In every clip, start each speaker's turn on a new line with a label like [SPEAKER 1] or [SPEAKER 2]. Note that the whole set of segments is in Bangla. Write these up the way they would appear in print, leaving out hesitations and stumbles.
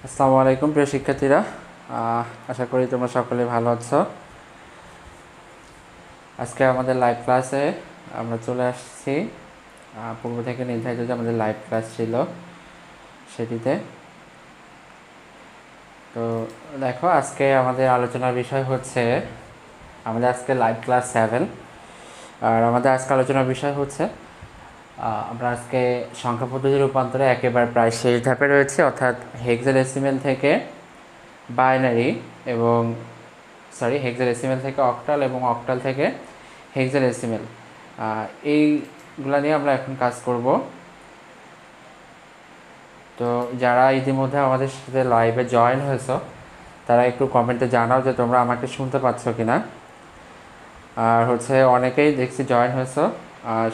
[SPEAKER 1] আসসালামু আলাইকুম প্রিয় শিক্ষার্থীরা, আশা করি তোমরা সকলে ভালো আছো। আজকে আমাদের লাইভ ক্লাসে আমরা চলে আসছি। পূর্ব থেকে নির্ধারিত যে আমাদের লাইভ ক্লাস ছিল সেটিতে। তো দেখো, আজকে আমাদের আলোচনার বিষয় হচ্ছে আমাদের আজকে লাইভ ক্লাস 7। আর আমাদের আজকে আলোচনার বিষয় হচ্ছে আমরা আজকে সংখ্যা পদ্ধতি রূপান্তরে একেবারে প্রায় শেষ ধাপে রয়েছে, অর্থাৎ হেক্সাডেসিমেল থেকে বাইনারি এবং হেক্সাডেসিমেল থেকে অক্টাল এবং অক্টাল থেকে হেক্সাডেসিমেল, এইগুলা নিয়ে আমরা এখন কাজ করব। তো যারা ইতিমধ্যে আমাদের সাথে লাইভে জয়েন হয়েছো তারা একটু কমেন্টে জানাও যে তোমরা আমাকে শুনতে পাচ্ছ কিনা। আর অনেকেই দেখছি জয়েন হয়েছো,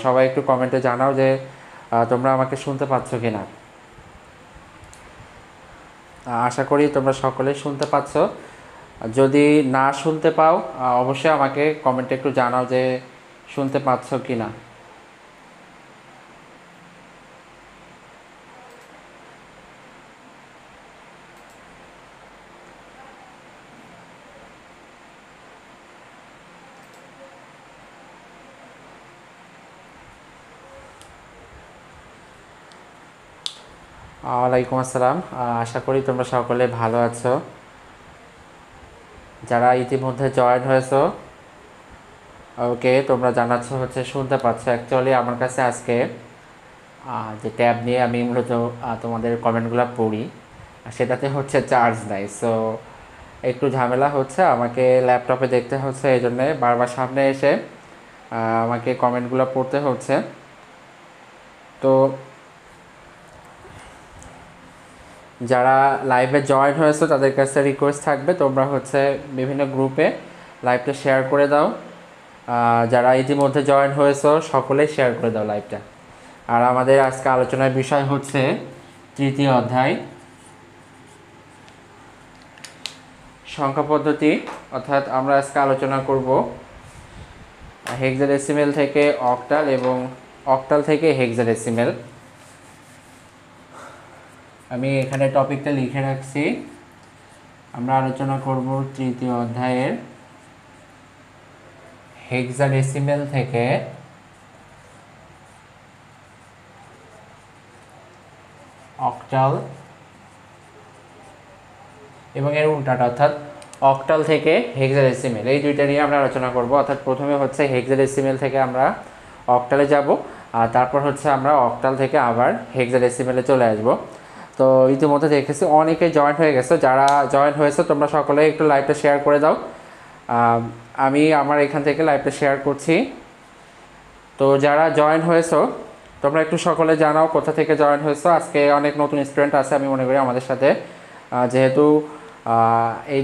[SPEAKER 1] সবাই একটু কমেন্টে জানাও যে তোমরা আমাকে শুনতে পাচ্ছ কিনা। আশা করি তোমরা সকলেই শুনতে পাচ্ছ। যদি না শুনতে পাও অবশ্যই আমাকে কমেন্টে একটু জানাও যে শুনতে পাচ্ছ কি না। ওয়ালাইকুম আসসালাম। আশা করি তোমরা সকলে ভালো আছো। যারা ইতিমধ্যে জয়েন হয়েছো ওকে, তোমরা জানাচ্ছ শুনতে পাচ্ছ। অ্যাকচুয়ালি আমার কাছে আজকে যে ট্যাব নিয়ে আমি মূলত তোমাদের কমেন্টগুলো পড়ি সেটাতে চার্জ নাই, সো একটু ঝামেলা হচ্ছে, আমাকে ল্যাপটপে দেখতে হচ্ছে, এই জন্যে বারবার সামনে এসে আমাকে কমেন্টগুলো পড়তে হচ্ছে। তো যারা লাইভে জয়েন হয়েছো তাদের কাছে রিকোয়েস্ট থাকবে তোমরা বিভিন্ন গ্রুপে লাইভটা শেয়ার করে দাও। যারা ইতিমধ্যে জয়েন হয়েছো সকলেই শেয়ার করে দাও লাইভটা। আর আমাদের আজকে আলোচনার বিষয় হচ্ছে তৃতীয় অধ্যায় সংখ্যা পদ্ধতি, অর্থাৎ আমরা আজকে আলোচনা করব হেক্সাডেসিমেল থেকে অক্টাল এবং অক্টাল থেকে হেক্সাডেসিমেল। আমি এখানে টপিকটা লিখে রাখছি। আমরা আলোচনা করব তৃতীয় অধ্যায়ের হেক্সাডেসিমেল থেকে অক্টাল এবং এর উল্টাটা, অর্থাৎ অক্টাল থেকে হেক্সাডেসিমেল, এই দুইটা নিয়ে আমরা আলোচনা করব। অর্থাৎ প্রথমে হেক্সাডেসিমেল থেকে আমরা অক্টালে যাব, আর তারপর আমরা অক্টাল থেকে আবার হেক্সাডেসিমেলে চলে আসব। তো ইতিমধ্যে দেখেছি অনেকে জয়েন হয়ে গেছে। যারা জয়েন হয়েছে তোমরা সকলে একটু লাইভটা শেয়ার করে দাও। আমি আমার এখান থেকে লাইভটা শেয়ার করছি। তো যারা জয়েন হয়েছো তোমরা একটু সকলে জানাও কোথা থেকে জয়েন হয়েছো। আজকে অনেক নতুন স্টুডেন্ট আছে আমি মনে করি আমাদের সাথে, যেহেতু এই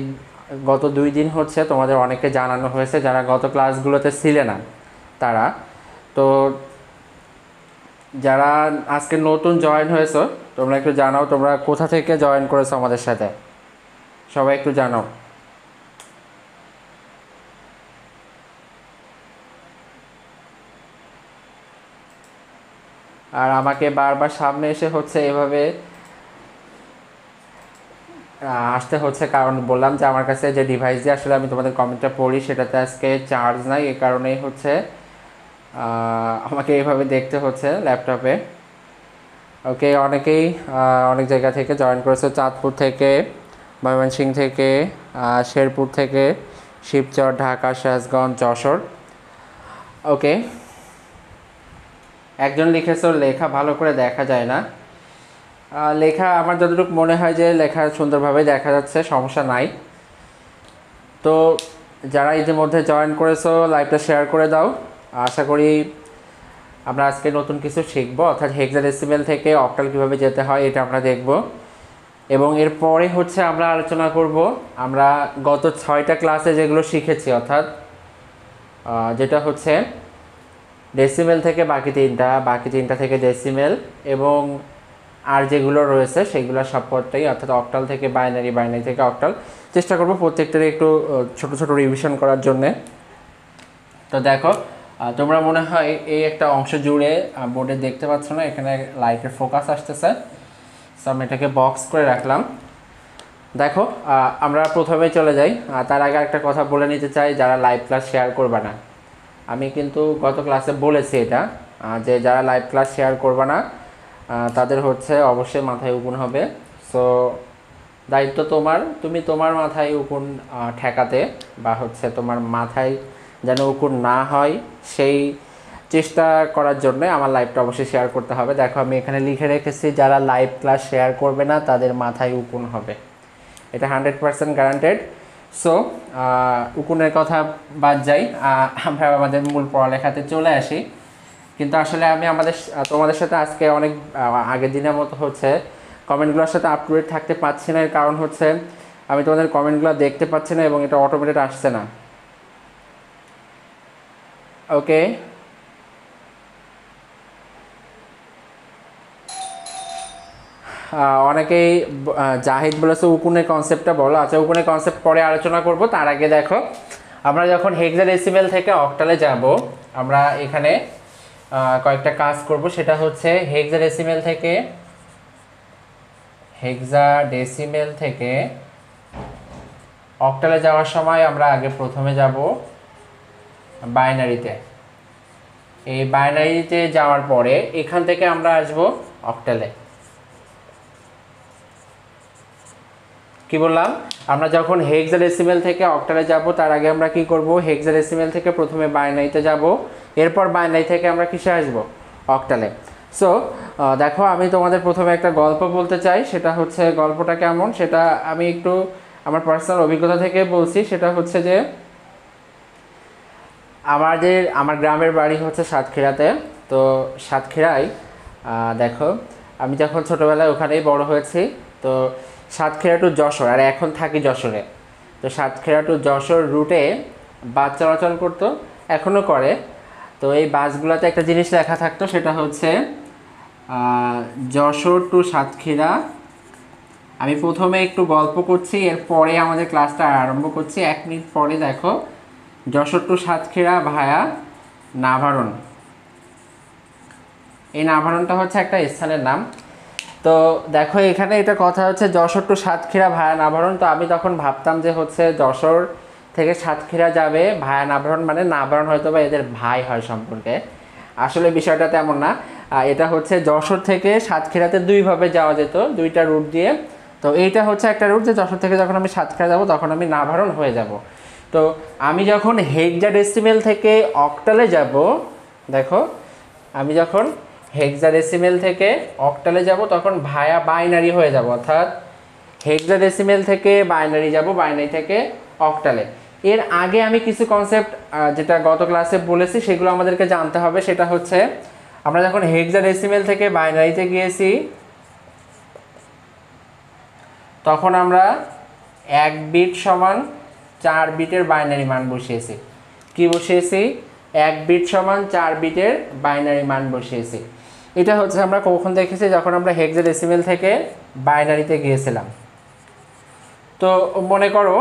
[SPEAKER 1] গত 2 দিন তোমাদের অনেকে জানানো হয়েছে যারা গত ক্লাসগুলোতে ছিলে না তারা। তো যারা আজকে নতুন জয়েন হয়েছো তোমরা একটু জানাও তোমরা কোথা থেকে জয়েন করেছো আমাদের সাথে, সবাই একটু জানাও। আর আমাকে বারবার সামনে এসে এভাবে আসতে কারণ বললাম যে আমার কাছে যে ডিভাইস দিয়ে আসলে আমি তোমাদের কমেন্টটা পড়ি সেটাতে আজকে চার্জ নাই, এই কারণেই আমাকে এইভাবে দেখতে হচ্ছে ল্যাপটপে। ওকে, অনেকেই অনেক জায়গা থেকে জয়েন করেছে, চাঁদপুর থেকে, ময়মনসিংহ থেকে, শেরপুর থেকে, শিবচর, ঢাকা, সিরাজগঞ্জ, যশোর। ওকে, একজন লিখেছে লেখা ভালো করে দেখা যায় না। লেখা আমার যতটুকু মনে হয় যে লেখা সুন্দরভাবে দেখা যাচ্ছে, সমস্যা নাই। তো যারা ইতিমধ্যে জয়েন করেছো লাইভটা শেয়ার করে দাও। আশা করি আমরা আজকে নতুন কিছু শিখবো, অর্থাৎ হেক্সাডেসিমেল থেকে অক্টাল কীভাবে যেতে হয় এটা আমরা দেখব। এবং এরপরে আমরা আলোচনা করব আমরা গত 6টা ক্লাসে যেগুলো শিখেছি, অর্থাৎ যেটা ডেসিমেল থেকে বাকি তিনটা থেকে ডেসিমেল, এবং আর যেগুলো রয়েছে সেগুলো সবটাই, অর্থাৎ অক্টাল থেকে বাইনারি, বাইনারি থেকে অক্টাল। চেষ্টা করব প্রত্যেকটারই একটু ছোট ছোট রিভিশন করার জন্যে। তো দেখো, তোমরা মনে হয় এই একটা অংশ জুড়ে বোর্ডে দেখতে পাচ্ছ না, এখানে লাইটের ফোকাস আসতেছে, সো আমি এটাকে বক্স করে রাখলাম। দেখো আমরা প্রথমে চলে যাই। তার আগে একটা কথা বলে নিতে চাই, যারা লাইভ ক্লাস শেয়ার করবে না, আমি কিন্তু গত ক্লাসে বলেছি এটা, যে যারা লাইভ ক্লাস শেয়ার করবে না তাদের হচ্ছে অবশ্যই মাথায় উকুন হবে। সো দায়িত্ব তোমার, তুমি তোমার মাথায় উকুন ঠেকাতে বা হচ্ছে তোমার মাথায় যেন উকুন না হয় সেই চেষ্টা করার জন্য আমার লাইভটা অবশ্যই শেয়ার করতে হবে। দেখো আমি এখানে লিখে রেখেছি, যারা লাইভ ক্লাস শেয়ার করবে না তাদের মাথায় উকুন হবে, এটা 100% গ্যারান্টেড। সো উকুনের কথা বাদ যাই, আমরা আমাদের মূল পড়ালেখাতে চলে আসি। কিন্তু আসলে আমি তোমাদের সাথে আজকে অনেক আগের দিনের মতো হচ্ছে কমেন্টগুলোর সাথে আপ টু ডেট থাকতে পারছি না। এর কারণ হচ্ছে আমি তোমাদের কমেন্টগুলো দেখতে পাচ্ছি না এবং এটা অটোমেটেড আসছে না। ওকে, অনেকেই জাহিদ বলেছে উকুনের কনসেপ্টটা বলো। আচ্ছা, উকুনের কনসেপ্ট পরে আলোচনা করব। তার আগে দেখো, আমরা যখন হেক্সাডেসিমেল থেকে অক্টালে যাব, আমরা এখানে কয়েকটা কাজ করব। সেটা হচ্ছে হেক্সাডেসিমেল থেকে অক্টালে যাওয়ার সময় আমরা আগে প্রথমে যাব বাইনারিতে। এই বাইনারিতে যাওয়ার পরে এখান থেকে আমরা আসব অক্টালে। কি বললাম, আমরা যখন হেক্সাডেসিমেল থেকে অক্টালে যাব তার আগে আমরা কি করব, হেক্সাডেসিমেল থেকে প্রথমে বাইনারিতে যাব, এরপর বাইনারি থেকে আমরা কিসে আসব, অক্টালে। সো দেখো, আমি তোমাদের প্রথমে একটা গল্প বলতে চাই। সেটা হচ্ছে, গল্পটা কেমন সেটা আমি একটু আমার পার্সোনাল অভিজ্ঞতা থেকে বলছি। সেটা হচ্ছে যে আমার গ্রামের বাড়ি হচ্ছে সাতক্ষীরাতে। তো সাতক্ষীরায় দেখো, আমি যখন ছোটোবেলায় ওখানেই বড় হয়েছি। তো সাতক্ষীরা টু যশোর, আর এখন থাকি যশোরে। তো সাতক্ষীরা টু যশোর রুটে বাস চলাচল করতো, এখনও করে। তো এই বাসগুলোতে একটা জিনিস লেখা থাকতো, সেটা হচ্ছে যশোর টু সাতক্ষীরা। আমি প্রথমে একটু গল্প করছি, এরপরে আমাদের ক্লাসটা আরম্ভ করছি। 1 মিনিট পরে দেখো, যশোর টু সাতক্ষীরা ভায়া নাভারণ। এই নাভারণটা হচ্ছে একটা স্থানের নাম। তো দেখো, এখানে এটা কথা হচ্ছে যশোর টু সাতক্ষীরা ভায়া নাভারণ। তো আমি তখন ভাবতাম যে হচ্ছে যশোর থেকে সাতক্ষীরা যাবে ভায়া নাভারণ, মানে নাভারণ হয়তো বা এদের ভাই হয় সম্পর্কে। আসলে বিষয়টা তেমন না। এটা হচ্ছে যশোর থেকে সাতক্ষীরাতে দুইভাবে যাওয়া যেত, দুইটা রুট দিয়ে। তো এইটা হচ্ছে একটা রুট, যে যশোর থেকে যখন আমি সাতক্ষীরা যাব তখন আমি নাভারণ হয়ে যাব। তো আমি যখন হেক্সাডেসিমেল থেকে অক্টালে যাব, দেখো আমি যখন হেক্সাডেসিমেল থেকে অক্টালে যাব তখন ভায়া বাইনারি হয়ে যাব, অর্থাৎ হেক্সাডেসিমেল থেকে বাইনারি যাব, বাইনারি থেকে অক্টালে। এর আগে আমি কিছু কনসেপ্ট যেটা গত ক্লাসে বলেছি সেগুলো আমাদেরকে জানতে হবে। সেটা হচ্ছে, আমরা যখন হেক্সাডেসিমেল থেকে বাইনারিতে গিয়েছি তখন আমরা 1 বিট সমান 4 বিটের বাইনারি মান বসিয়েছি। কি বসিয়েছি? 1 বিট সমান 4 বিটের বাইনারি মান বসিয়েছি। এটা হচ্ছে আমরা কখন দেখেছি, যখন আমরা হেক্সাডেসিমেল থেকে বাইনারিতে গিয়েছিলাম। তো মনে করো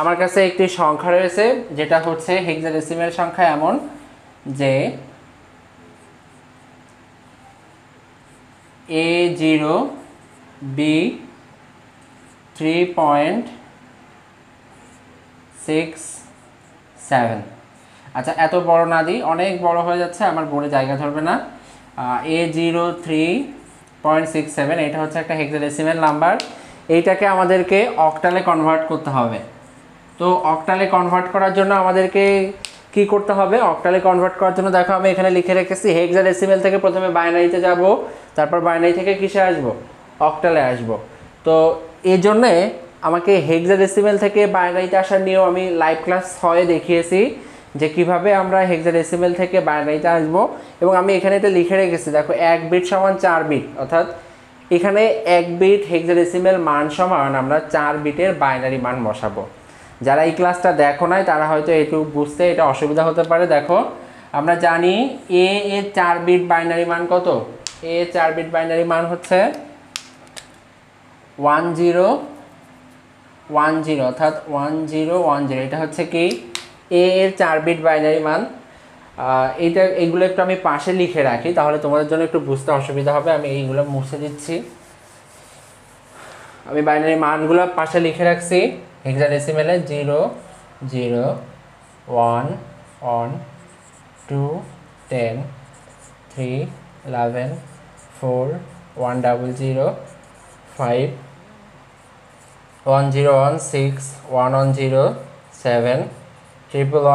[SPEAKER 1] আমার কাছে একটি সংখ্যা রয়েছে, যেটা হচ্ছে হেক্সাডেসিমেল সংখ্যা এমন যে A0 B3.67। আচ্ছা, এত বড় না দিই, অনেক বড় হয়ে যাচ্ছে, আমার বোর্ডে জায়গা ধরবে না। A03.67, এটা হচ্ছে একটা হেক্সাডেসিমেল নাম্বার। এইটাকে আমাদেরকে অক্টালে কনভার্ট করতে হবে। তো অক্টালে কনভার্ট করার জন্য আমাদেরকে কি করতে হবে? অক্টালে কনভার্ট করার জন্য দেখো আমি এখানে লিখে রেখেছি, হেক্সাডেসিমেল থেকে প্রথমে বাইনারিতে যাব, তারপর বাইনারি থেকে কিসে আসব? অক্টালে আসব। তো এই জন্যে আমাকে হেক্সাডেসিমেল থেকে বাইনারিতে আসার নিয়ম আমি লাইভ ক্লাস 6 দেখিয়েছি, যে কিভাবে আমরা হেক্সাডেসিমেল থেকে বাইনারিতে আসব। এবং আমি এখানে এটা লিখে রেখেছি, দেখো 1 বিট সমান 4 বিট, অর্থাৎ এখানে 1 বিট হেক্সাডেসিমেল মান সমান আমরা 4 বিটের বাইনারি মান বসাবো। যারা এই ক্লাসটা দেখো নাই তারা হয়তো এইটুকু বুঝতে এটা অসুবিধা হতে পারে। দেখো আমরা জানি এর 4 বিট বাইনারি মান কত? এর 4 বিট বাইনারি মান হচ্ছে 1010, অর্থাৎ 1010। এটা হচ্ছে কি এর 4 বিট বাইনারি মান। এইগুলো একটু আমি পাশে লিখে রাখি, তাহলে তোমাদের জন্য একটু বুঝতে অসুবিধা হবে। আমি এইগুলো মুছে দিচ্ছি। আমি বাইনারি মানগুলো পাশে লিখে রাখছি হেক্সাডেসিমেলে 0 0 1 1 2 10 3 11 4 1 0 0 5 1 0 1 6 1 1 0 7 triple 1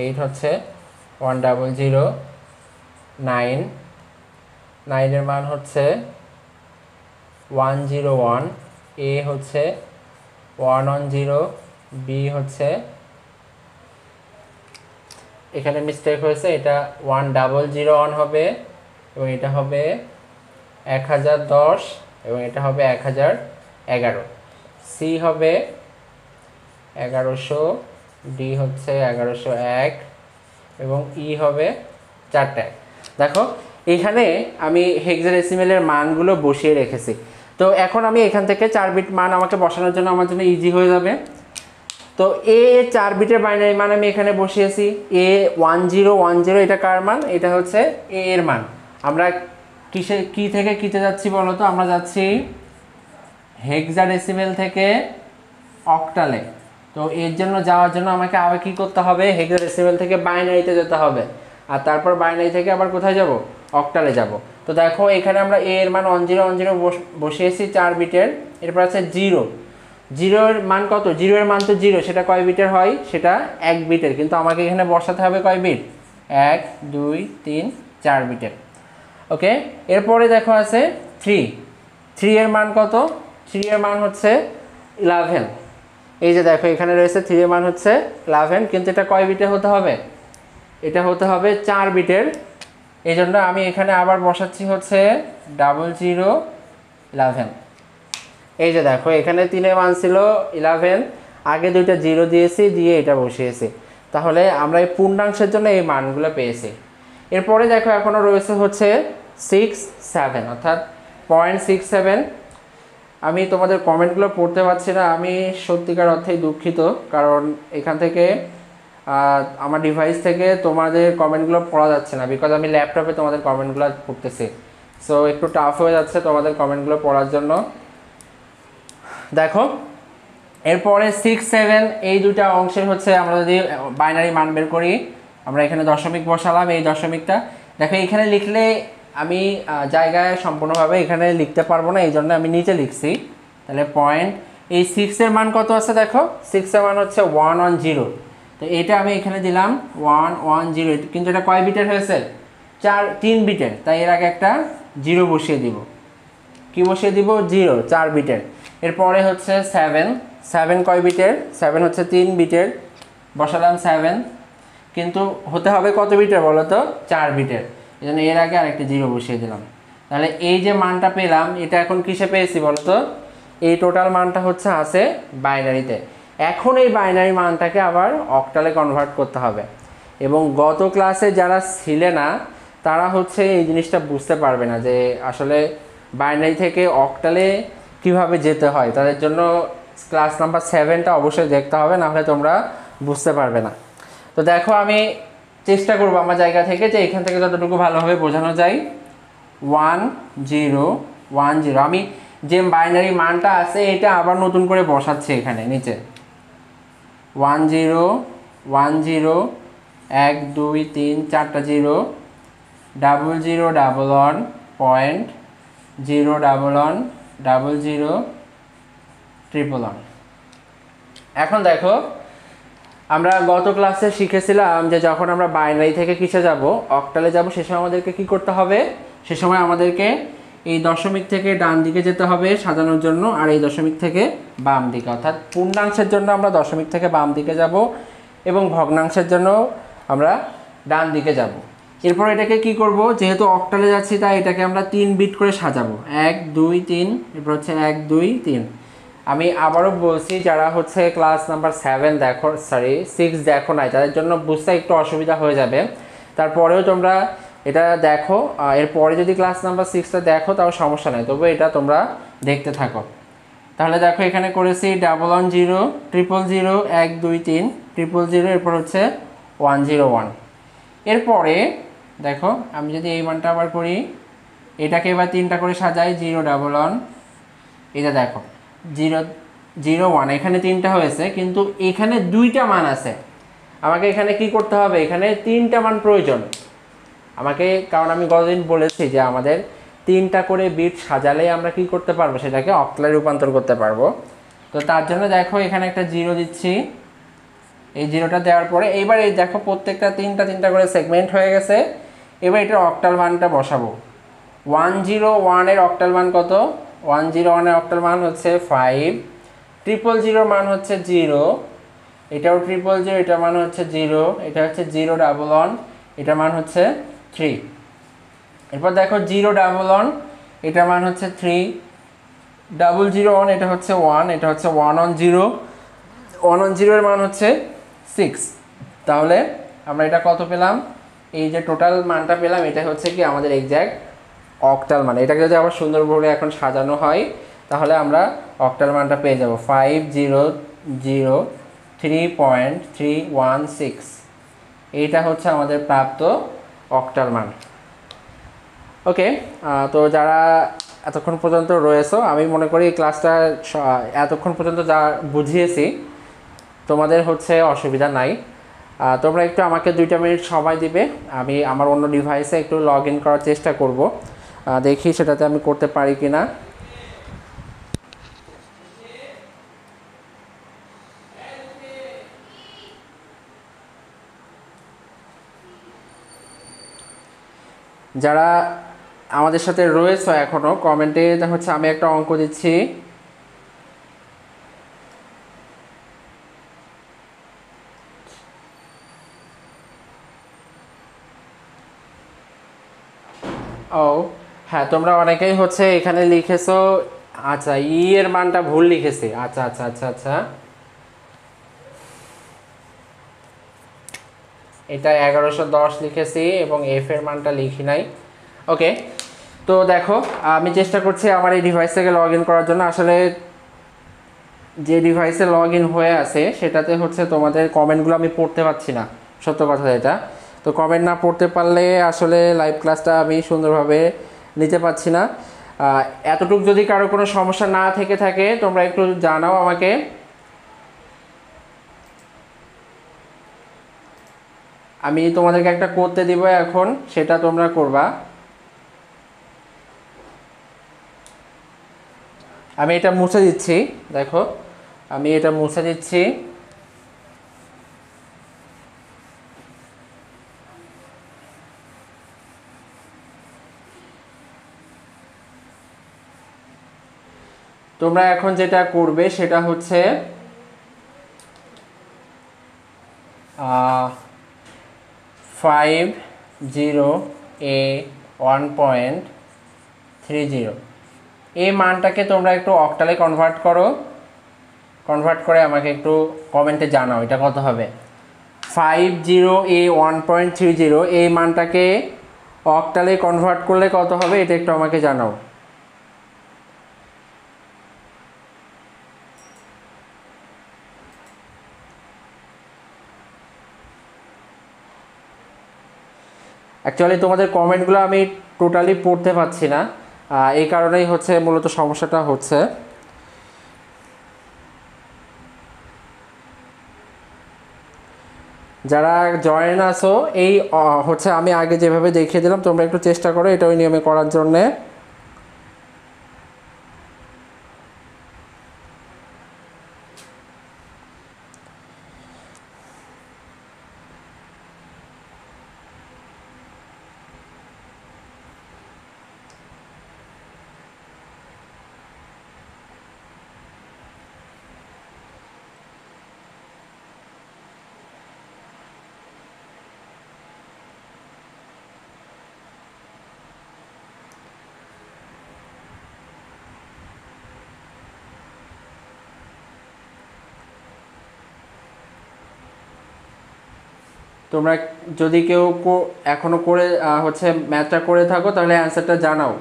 [SPEAKER 1] 8 হচ্ছে 1 0 0 9 9 এর মান হচ্ছে 101 A হচ্ছে 110 B হচ্ছে এখানে মিস্টেক হয়েছে এটা 1001 হবে এবং এটা হবে 1010 এবং এটা হবে 1011 C হবে 1100 D হচ্ছে 1101 এবং E হবে 4টা। দেখো এখানে আমি হেক্সাডেসিমেলের মানগুলো বসিয়ে রেখেছি। তো এখন আমি এখান থেকে 4 বিট মান আমাকে বসানোর জন্য আমার জন্য ইজি হয়ে যাবে। তো এ 4 বিটের বাইনারি মান আমি এখানে বসিয়েছি। এ 1010 এটা কার মান? এটা হচ্ছে এ এর মান। আমরা কি থেকে কিতে যাচ্ছি বলো তো? আমরা যাচ্ছি হেক্সাডেসিমেল থেকে অক্টালে। তো এর জন্য যাওয়ার জন্য আমাকে আবার কি করতে হবে? হেক্সাডেসিমেল থেকে বাইনারিতে যেতে হবে, আর তারপর বাইনারি থেকে আবার কোথায় যাব? অক্টালে যাব। তো দেখো এখানে আমরা এ এর মান 1010 বসিয়েছি 4 বিটের। এরপর আছে 0 0 এর মান কত? 0 এর মান তো 0, সেটা কয় বিটের হয়? সেটা 1 বিটের, কিন্তু আমাকে এখানে বসাতে হবে কয় বিট? 1 2 3 4 বিটের। ওকে, এরপরে দেখো আছে 3 এর মান কত? 3 এর মান হচ্ছে 11। এই যে দেখো এখানে রয়েছে 3 এর মান হচ্ছে 11, কিন্তু এটা কয় বিটের হতে হবে? এটা হতে হবে 4 বিটের। এই জন্য আমি এখানে আবার বসাচ্ছি হচ্ছে 0011। এই যে দেখো এখানে 3 এর মান ছিল 11, আগে দুইটা 0 দিয়েছি, দিয়ে এটা বসিয়েছি। তাহলে আমরা এই পূর্ণাংশের জন্য এই মানগুলো পেয়েছি। এরপরে দেখো এখনও রয়েছে হচ্ছে 67, অর্থাৎ 0.67। আমি তোমাদের কমেন্টগুলো পড়তে পারছি না, আমি সত্যিকার অর্থেই দুঃখিত, কারণ এখান থেকে আমার ডিভাইস থেকে তোমাদের কমেন্টগুলো পড়া যাচ্ছে না, বিকজ আমি ল্যাপটপে তোমাদের কমেন্টগুলো পড়তেছি। সো একটু টাফ হয়ে যাচ্ছে তোমাদের কমেন্টগুলো পড়ার জন্য। দেখো এরপরে 6 7 এই দুইটা অংশের হচ্ছে আমরা যদি বাইনারি মান বের করি, আমরা এখানে দশমিক বসালাম। এই দশমিকটা দেখো এখানে লিখলে আমি জায়গায় সম্পূর্ণভাবে এখানে লিখতে পারবো না, এই জন্য আমি নিচে লিখছি। তাহলে পয়েন্ট, এই 6 এর মান কত আছে দেখো? 6 এর মান হচ্ছে 110। তো এটা আমি এখানে দিলাম 110, কিন্তু এটা কয় বিটের হয়েছে? 3 বিটের, তাই এর আগে একটা 0 বসিয়ে দিব। কি বসিয়ে দিব? 0, 4 বিটের। এরপরে হচ্ছে 7 কয় বিটের? 7 হচ্ছে 3 বিটের, বসালাম 7, কিন্তু হতে হবে কত বিটের বলো তো? 4 বিটের। এই জন্য এর আগে আরেকটা 0 বসিয়ে দিলাম। তাহলে এই যে মানটা পেলাম, এটা এখন কিসে পেয়েছি বলো তো? এই টোটাল মানটা হচ্ছে আছে বাইনারিতে। এখন এই বাইনারি মানটাকে আবার অক্টালে কনভার্ট করতে হবে, এবং গত ক্লাসে যারা ছিলে না তারা হচ্ছে এই জিনিসটা বুঝতে পারবে না যে আসলে বাইনারি থেকে অক্টালে কিভাবে যেতে হয়। তাদের জন্য ক্লাস নাম্বার 7টা অবশ্যই দেখতে হবে, নাহলে তোমরা বুঝতে পারবে না। তো দেখো আমি চেষ্টা করবো আমার জায়গা থেকে যে এখান থেকে যতটুকু ভালোভাবে বোঝানো যায়। 1010, আমি যে বাইনারি মানটা আছে এটা আবার নতুন করে বসাচ্ছি এখানে নিচে। 1010 1 2 3 4টা 0, 0011 পয়েন্ট 011 00 111। এখন দেখো আমরা গত ক্লাসে শিখেছিলাম যে যখন আমরা বাইনারি থেকে কিসে যাব? অক্টালে যাব। সে সময় আমাদেরকে কি করতে হবে? সে সময় আমাদেরকে এই দশমিক থেকে ডান দিকে যেতে হবে সাজানোর জন্য, আর এই দশমিক থেকে বাম দিকে, অর্থাৎ পূর্ণাংশের জন্য আমরা দশমিক থেকে বাম দিকে যাব এবং ভগ্নাংশের জন্য আমরা ডান দিকে যাব। এরপর এটাকে কি করব? যেহেতু অক্টালে যাচ্ছি তাই এটাকে আমরা 3 বিট করে সাজাবো। 1 2 3, এরপর হচ্ছে 1 2 3। আমি আবারও বলছি, যারা হচ্ছে ক্লাস নাম্বার 6 দেখো নাই তাদের জন্য বুঝতে একটু অসুবিধা হয়ে যাবে। তারপরেও তোমরা এটা দেখো, এরপরে যদি ক্লাস নাম্বার 6টা দেখো তাও সমস্যা নাই, তবে এটা তোমরা দেখতে থাকো। তাহলে দেখো এখানে করেছি 110 000 1 2 3 000, এরপর হচ্ছে 101। এরপরে দেখো আমি যদি এই মানটা আবার করি, এটাকে এবার 3টা করে সাজাই 011। এটা দেখো জিরো, জিরো ওয়ান, এখানে তিনটা হয়েছে কিন্তু এখানে দুইটা মান আছে। আমাকে এখানে কি করতে হবে, এখানে তিনটা মান প্রয়োজন আমাকে, কারণ আমি গতদিন বলেছি যে আমাদের তিনটা করে বিট সাজালে আমরা কি করতে পারবো, সেটাকে অক্টালে রূপান্তর করতে পারবো। তো তার জন্য দেখো এখানে একটা জিরো দিচ্ছি, এই জিরোটা দেওয়ার পরে এইবার এই দেখো প্রত্যেকটা তিনটা তিনটা করে সেগমেন্ট হয়ে গেছে। এবার এটার অক্টাল মানটা বসাবো। 101 এর অক্টাল মান কত, 101 এর অক্টাল মান হচ্ছে 5, 000 মান হচ্ছে 0, এটাও 000, এটার মান হচ্ছে 0, এটা হচ্ছে 011, এটার মান হচ্ছে 3। এরপর দেখো 011, এটার মান হচ্ছে 3, 001, এটা হচ্ছে 1, এটা হচ্ছে 110, 110 এর মান হচ্ছে 6। তাহলে আমরা এটা কত পেলাম, এই যে টোটাল মানটা পেলাম, এটা হচ্ছে কি আমাদের এক্স্যাক্ট অক্টাল মান। এটাকে যদি আবার সুন্দরভাবে এখন সাজানো হয় তাহলে আমরা অক্টাল মানটা পেয়ে যাব 5003.316। এইটা হচ্ছে আমাদের প্রাপ্ত অক্টাল মান। ওকে, তো যারা এতক্ষণ পর্যন্ত রয়েছো, আমি মনে করি ক্লাসটা এতক্ষণ পর্যন্ত যা বুঝিয়েছি তোমাদের হচ্ছে অসুবিধা নাই। তোমরা একটু আমাকে 2টা মিনিট সময় দিবে, আমি আমার অন্য ডিভাইসে একটু লগ ইন করার চেষ্টা করব, দেখি সেটাতে আমি করতে পারি কি না। যারা আমাদের সাথে রয়েছে এখনও কমেন্টে হচ্ছে আমি একটা অঙ্ক দিচ্ছি। ও হ্যাঁ, তোমরা অনেকেই হচ্ছে এখানে লিখেছো, আচ্ছা এর মানটা ভুল লিখেছি, আচ্ছা আচ্ছা আচ্ছা আচ্ছা, এটা 1110 লিখেছি এবং এফ এর মানটা লিখি নাই। ওকে, তো দেখো আমি চেষ্টা করছি আমার এই ডিভাইস থেকে লগ ইন করার জন্য। আসলে যে ডিভাইসে লগ ইন হয়ে আছে সেটাতে হচ্ছে তোমাদের কমেন্টগুলো আমি পড়তে পারছি না, সত্য কথা এটা। তো কমেন্ট না পড়তে পারলে আসলে লাইভ ক্লাসটা আমি সুন্দরভাবে নিতে পারছি না। এতটুকু যদি কারো কোনো সমস্যা না থেকে থাকে তোমরা একটু জানাও আমাকে। আমি তোমাদেরকে একটা করতে দিব এখন, সেটা তোমরা করবা। আমি এটা মুছে দিচ্ছি, দেখো আমি এটা মুছে দিচ্ছি। তোমরা এখন যেটা করবে সেটা হচ্ছে 50A1.30, এই মানটাকে তোমরা একটু অক্টালে কনভার্ট করো, কনভার্ট করে আমাকে একটু কমেন্টে জানাও এটা কত হবে। 50A1.30 এই মানটাকে অক্টালে কনভার্ট করলে কত হবে এটা একটু আমাকে জানাও। অ্যাকচুয়ালি তোমাদের কমেন্টগুলো আমি টোটালি পড়তে পারছি না, এই কারণেই হচ্ছে মূলত সমস্যাটা হচ্ছে। যারা জয়েন আসো এই হচ্ছে আমি আগে যেভাবে দেখিয়ে দিলাম তোমরা একটু চেষ্টা করো এটা ওই নিয়মে করার জন্যে। তোমরা যদি কেউ এখনো করে হচ্ছে ম্যাথটা করে থাকো তাহলে অ্যান্সারটা জানাও।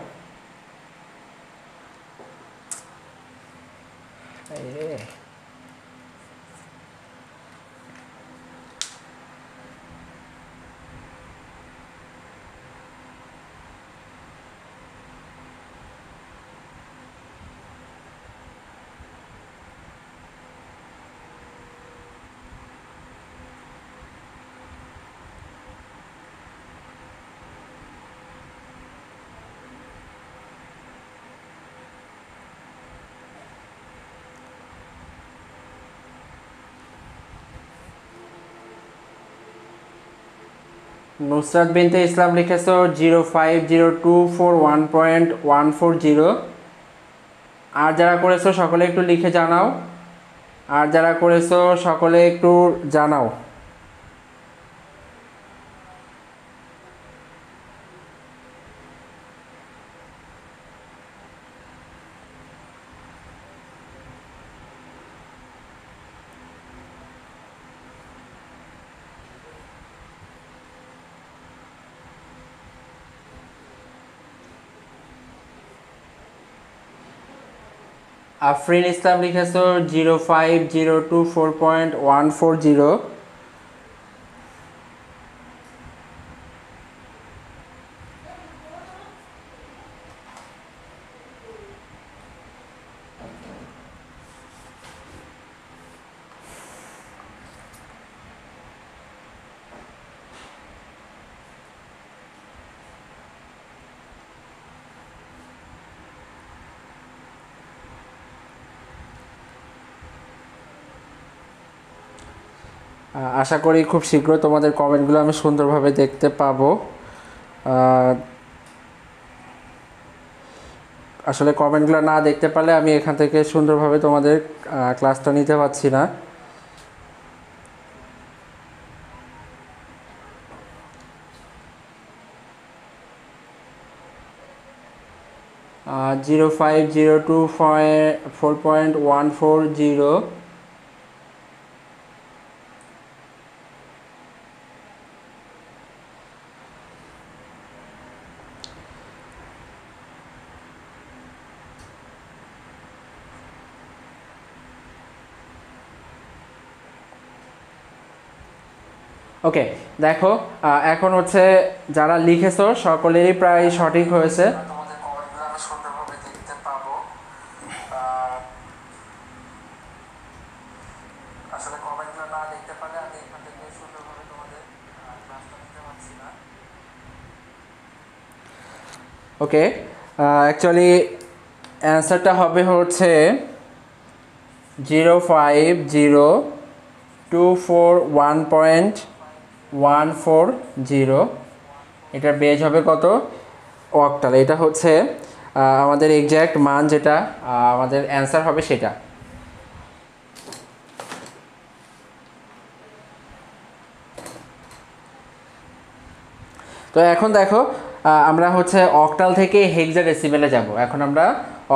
[SPEAKER 1] নুসরাত বিনতে ইসলাম লিখেছো 050241.140। আর যারা করেছো সকলে একটু লিখে জানাও, আর যারা করেছো সকলে একটু জানাও। আফরিন ইসলাম লিখেছো 050241.140। আশা করি খুব শীঘ্রই তোমাদের কমেন্টগুলো আমি সুন্দরভাবে দেখতে পাবো। আসলে কমেন্টগুলো না দেখতে পারলে আমি এখান থেকে সুন্দরভাবে তোমাদের ক্লাসটা নিতে পারছি না। Zero five zero two 4.140। Okay, দেখো এখন হচ্ছে যারা লিখেছো সকলেরই প্রায় সঠিক হয়েছে। তোমাদের কমেন্টগুলো আমি সুন্দরভাবে দেখতে পাবো। আসলে কমেন্টগুলো না দেখতে পারলে আমি এখান থেকে সুন্দরভাবে তোমাদের ক্লাসটা নিতে পারছি না। ওকে, অ্যাকচুয়ালি অ্যান্সারটা হবে হচ্ছে 050241.140। এটার বেজ হবে কত? অক্টাল। এটা হচ্ছে আমাদের এক্স্যাক্ট মান, যেটা আমাদের অ্যান্সার হবে সেটা। তো এখন দেখো আমরা হচ্ছে অক্টাল থেকে হেক্সাডেসিমেলে যাব। এখন আমরা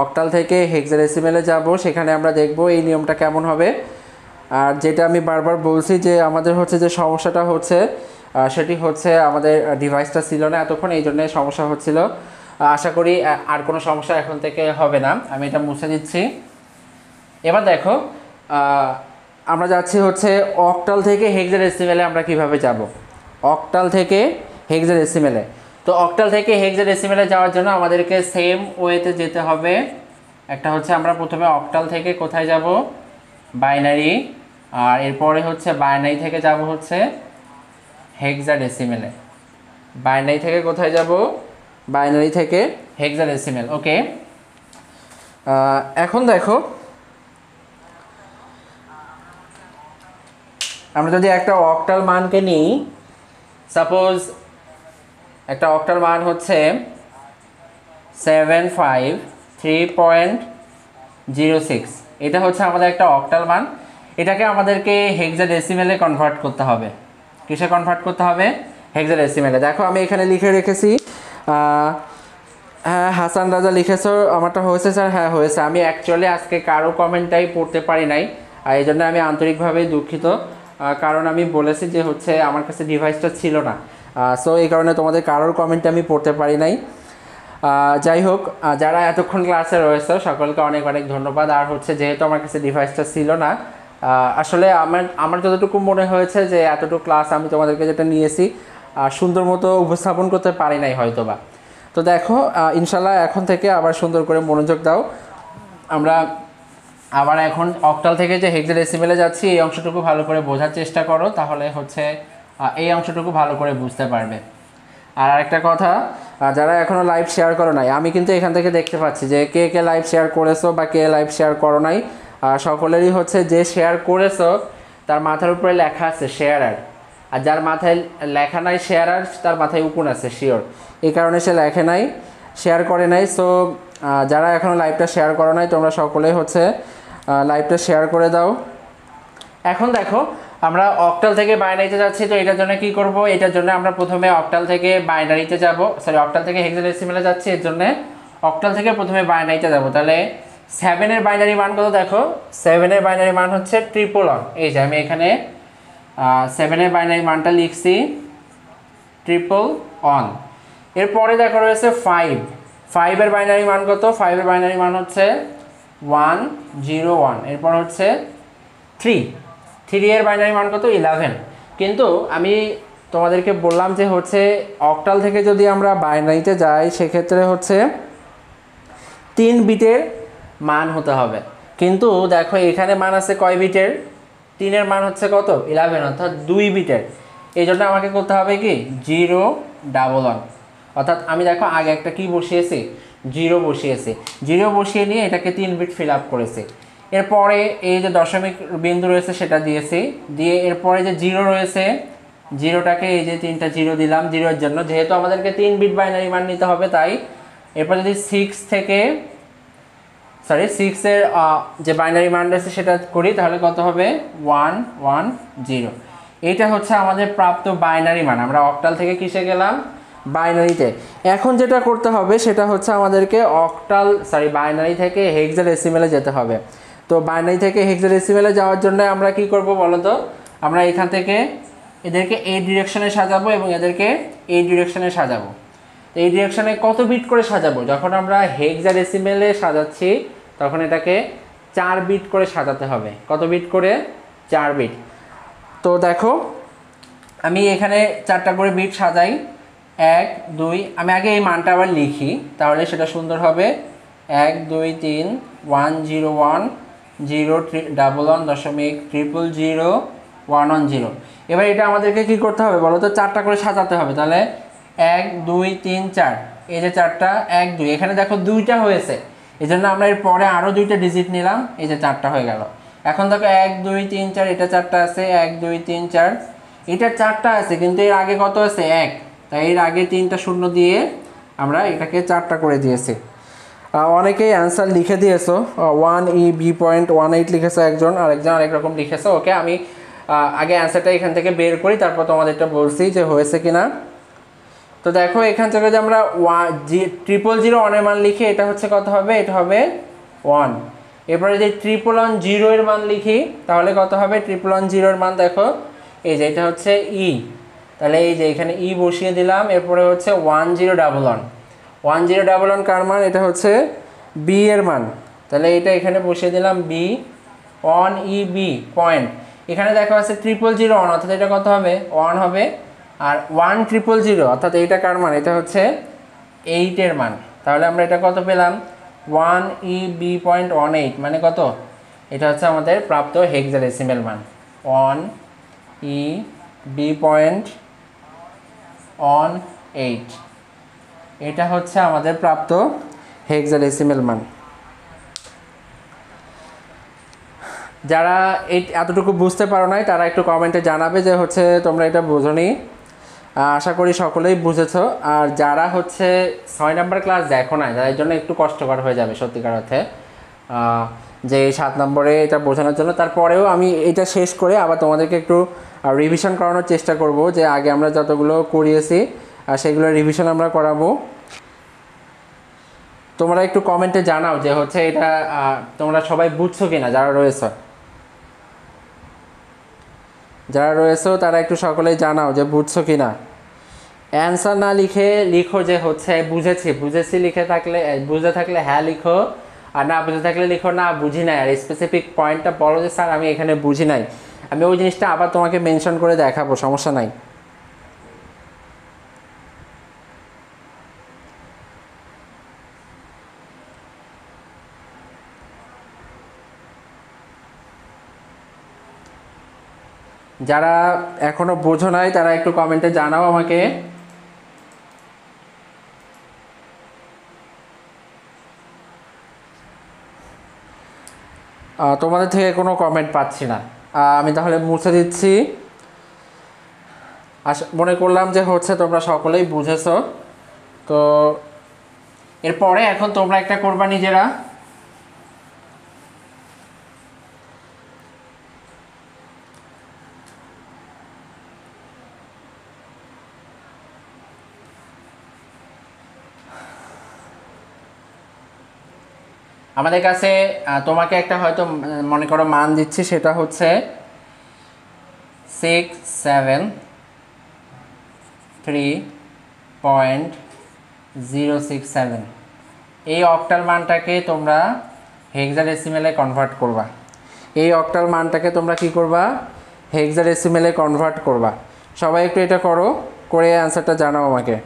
[SPEAKER 1] অক্টাল থেকে হেক্সাডেসিমেলে যাব, সেখানে আমরা দেখব এই নিয়মটা কেমন হবে। আর যেটা আমি বারবার বলছি যে আমাদের হচ্ছে যে সমস্যাটা হচ্ছে সেটি হচ্ছে আমাদের ডিভাইসটা ছিল না এতক্ষণ, এই জন্য সমস্যা হচ্ছিল। আশা করি আর কোনো সমস্যা এখন থেকে হবে না। আমি এটা মুছে দিচ্ছি। এবার দেখো আমরা যাচ্ছি হচ্ছে অক্টাল থেকে হেক্সাডেসিমেলে। আমরা কিভাবে যাব অক্টাল থেকে হেক্সাডেসিমেলে? তো অক্টাল থেকে হেক্সাডেসিমেলে যাওয়ার জন্য আমাদেরকে সেম ওয়েতে যেতে হবে। একটা হচ্ছে আমরা প্রথমে অক্টাল থেকে কোথায় যাব? বাইনারি। আর এরপরে হচ্ছে বাইনারি থেকে যাব হচ্ছে হেক্সাডেসিমেলে। বাইনারি থেকে কোথায় যাব? বাইনারি থেকে হেক্সাডেসিমেল। ওকে, এখন দেখো আমরা যদি একটা অক্টাল মানকে নিই, সাপোজ একটা অক্টাল মান হচ্ছে 753.06। এটা হচ্ছে আমাদের একটা অক্টাল মান। এটাকে আমাদেরকে হেক্সাডেসিমেলে কনভার্ট করতে হবে। কিসে কনভার্ট করতে হবে? হেক্সাডেসিমেলে। দেখো আমি এখানে লিখে রেখেছি। হ্যাঁ, হাসান রাজা লিখেছো আমারটা হয়েছে স্যার। হ্যাঁ হয়েছে। আমি অ্যাকচুয়ালি আজকে কারো কমেন্টটাই পড়তে পারি নাই, আর এই জন্য আমি আন্তরিকভাবেই দুঃখিত। কারণ আমি বলেছি যে হচ্ছে আমার কাছে ডিভাইসটা ছিল না, সো এই কারণে তোমাদের কারোর কমেন্ট আমি পড়তে পারি নাই। যাই হোক, যারা এতক্ষণ ক্লাসে রয়েছে সকলকে অনেক অনেক ধন্যবাদ। আর হচ্ছে যেহেতু আমার কাছে ডিভাইসটা ছিল না, আসলে আমার যতটুকু মনে হয়েছে যে এতটুকু ক্লাস আমি তোমাদেরকে যেটা নিয়েছি সুন্দর মতো উপস্থাপন করতে পারি নাই হয়তোবা। তো দেখো ইনশাল্লাহ এখন থেকে আবার সুন্দর করে মনোযোগ দাও। আমরা আবার এখন অক্টাল থেকে যে হেক্সাডেসিমেলে যাচ্ছি এই অংশটুকু ভালো করে বোঝার চেষ্টা করো, তাহলে হচ্ছে এই অংশটুকু ভালো করে বুঝতে পারবে। আর আরেকটা কথা, যারা এখনও লাইভ শেয়ার করো নাই, আমি কিন্তু এখান থেকে দেখতে পাচ্ছি যে কে কে লাইভ শেয়ার করেছো বা কে লাইভ শেয়ার করো নাই। সকলেরই হচ্ছে যে শেয়ার করেছো তার মাথার উপরে লেখা আছে শেয়ারার। আর যার মাথায় লেখা নাই শেয়ারার তার মাথায় উকুন আছে শিওর, এই কারণে সে লেখে নাই, শেয়ার করে নাই। সো যারা এখনও লাইভটা শেয়ার করো নাই তোমরা সকলেই হচ্ছে লাইভটা শেয়ার করে দাও। এখন দেখো আমরা অক্টাল থেকে বাইনারিতে যাচ্ছি, তো এটার জন্য কি করব, এটার জন্য আমরা প্রথমে অক্টাল থেকে বাইনারিতে যাব, সরি অক্টাল থেকে হেক্সাডেসিমেলে যাচ্ছি, এর জন্য অক্টাল থেকে প্রথমে বাইনারিতে যাব। তাহলে 7-এর বাইনারি মান কত দেখো, 7-এর বাইনারি মান হচ্ছে 111। এই যে আমি এখানে 7-এর বাইনারি মানটা লিখছি 111। এরপরে দেখো রয়েছে 5-এর বাইনারি মান কত, 5-এর বাইনারি মান হচ্ছে 101। এরপর হচ্ছে 3-এর বাইনারি মান কত 11। কিন্তু আমি তোমাদেরকে বললাম যে হচ্ছে অক্টাল থেকে যদি আমরা বাইনারিতে যাই সেক্ষেত্রে হচ্ছে 3 বিটের মান হতে হবে। কিন্তু দেখো এখানে মান আছে কয় বিটের, 3-এর মান হচ্ছে কত 11, অর্থাৎ 2 বিটের। এই জন্য আমাকে করতে হবে কি 011, অর্থাৎ আমি দেখো আগে একটা কি বসিয়েছি 0 বসিয়েছি, 0 বসিয়ে নিয়ে এটাকে 3 বিট ফিল আপ করেছি। এরপরে এই যে দশমিক বিন্দু রয়েছে সেটা দিয়েছি, দিয়ে এরপরে যে 0 রয়েছে, 0টাকে এই যে 3টা 0 দিলাম 0-এর জন্য, যেহেতু আমাদেরকে 3 বিট বাইনারি মান নিতে হবে তাই। এরপর যদি 6-এর যে বাইনারি মান রয়েছে সেটা করি তাহলে কত হবে 110। এইটা হচ্ছে আমাদের প্রাপ্ত বাইনারি মান। আমরা অক্টাল থেকে কিসে গেলাম, বাইনারিতে। এখন যেটা করতে হবে সেটা হচ্ছে আমাদেরকে বাইনারি থেকে হেক্সাডেসিমেলে যেতে হবে। তো বাইনারি থেকে হেক্সাডেসিমেলে যাওয়ার জন্য আমরা কি করব বলো তো, আমরা এখান থেকে এদেরকে এই ডিরেকশনে সাজাবো এবং এদেরকে এই ডিরেকশনে সাজাবো। তো এই ডিরেকশনে কত বিট করে সাজাবো, যখন আমরা হেক্সাডেসিমেলে সাজাচ্ছি তখন এটাকে 4 বিট করে সাজাতে হবে। কত বিট করে, 4 বিট। তো দেখো আমি এখানে 4টা করে বিট সাজাই, 1 2, আমি আগে এই মানটা আবার লিখি তাহলে সেটা সুন্দর হবে। 1 2 3 101 0.11.000 এবার এটা আমাদেরকে কি করতে হবে বলো তো, 4টা করে সাজাতে হবে। তাহলে 1 2 3 4, এই যে 4টা 1 2, এখানে দেখো 2টা হয়েছে, এই জন্য আমরা এর পরে আরও 2টা ডিজিট নিলাম, এই যে 4টা হয়ে গেল। এখন দেখো 1 2 3 4, এটা 4টা আছে, 1 2 3 4, এটা 4টা আছে, কিন্তু এর আগে কত আছে 1, তাই এর আগে 3টা শূন্য দিয়ে আমরা এটাকে 4টা করে দিয়েছি। অনেকেই অ্যান্সার লিখে দিয়েছো, 1EB.18 লিখেছে একজন, আরেকজন আরেক রকম লিখেছে। ওকে, আমি আগে অ্যান্সারটা এখান থেকে বের করি, তারপর তোমাদেরটা বলছি যে হয়েছে কিনা। তো দেখো এখান থেকে যে আমরা 000 মান লিখি, এটা হচ্ছে কত হবে, এটা হবে 1। এরপরে যে 111 এর মান লিখি তাহলে কত হবে, 111 এর মান দেখো এই যে এটা হচ্ছে ই, তাহলে এই যে এখানে ই বসিয়ে দিলাম। এরপরে হচ্ছে 1011 কার মান, এটা হচ্ছে বি এর মান, তাহলে এটা এখানে বসিয়ে দিলাম বি, 1EB পয়েন্ট। এখানে দেখো আছে 0001, অর্থাৎ এটা কত হবে 1 হবে। আর 1000 অর্থাৎ এইটা কার মান, এটা হচ্ছে 8-এর মান। তাহলে আমরা এটা কত পেলাম 1EB.18, মানে কত, এটা হচ্ছে আমাদের প্রাপ্ত হেক্সাডেসিমেল মান 1EB.18। এটা হচ্ছে আমাদের প্রাপ্ত হেক্সাডেসিমেল মান। যারা এতটুকু বুঝতে পারো নাই তারা একটু কমেন্টে জানাবে যে হচ্ছে তোমরা এটা বোঝোনি। আশা করি সকলেই বুঝেছো। আর যারা হচ্ছে 6 নম্বর ক্লাস দেখো না, তাদের জন্য একটু কষ্টকর হয়ে যাবে সত্যিকার অর্থে, যে 7 নম্বরে এটা বোঝানোর জন্য। তারপরেও আমি এটা শেষ করে আবার তোমাদেরকে একটু রিভিশন করানোর চেষ্টা করব, যে আগে আমরা যতগুলো করিয়েছি সেগুলো রিভিশন আমরা করাবো। তোমরা একটু কমেন্টে জানাও যে হচ্ছে এটা তোমরা সবাই বুঝছো কিনা, যারা রয়েছো তারা একটু সকলেই জানাও যে বুঝছো কিনা। অ্যান্সার না লিখে লিখো যে হচ্ছে বুঝেছি লিখে থাকলে, বুঝে থাকলে হ্যাঁ লিখো, আর না বুঝে থাকলে লিখো না বুঝি নাই। আর স্পেসিফিক পয়েন্টটা বলো যে স্যার আমি এখানে বুঝি নাই, আমি ওই জিনিসটা আবার তোমাকে মেনশন করে দেখাবো, সমস্যা নাই। যারা এখনো বোঝো নাই তারা একটু কমেন্টে জানাও আমাকে। তোমাদের থেকে কোনো কমেন্ট পাচ্ছি না, আমি তাহলে মুছে দিচ্ছি। মনে করলাম যে হচ্ছে তোমরা সকলেই বুঝেছো। তো এরপরে এখন তোমরা একটা করবা নিজেরা, আমাদের কাছে তোমাকে একটা হয়তো মনে করো মান দিচ্ছি, সেটা হচ্ছে 673.067। এই অক্টাল মানটাকে তোমরা হেক্সাডেসিমেলে কনভার্ট করবা। এই অক্টাল মানটাকে তোমরা কি করবা, হেক্সাডেসিমেলে কনভার্ট করবা। সবাই একটু এটা করো, করে অ্যান্সারটা জানাও আমাকে।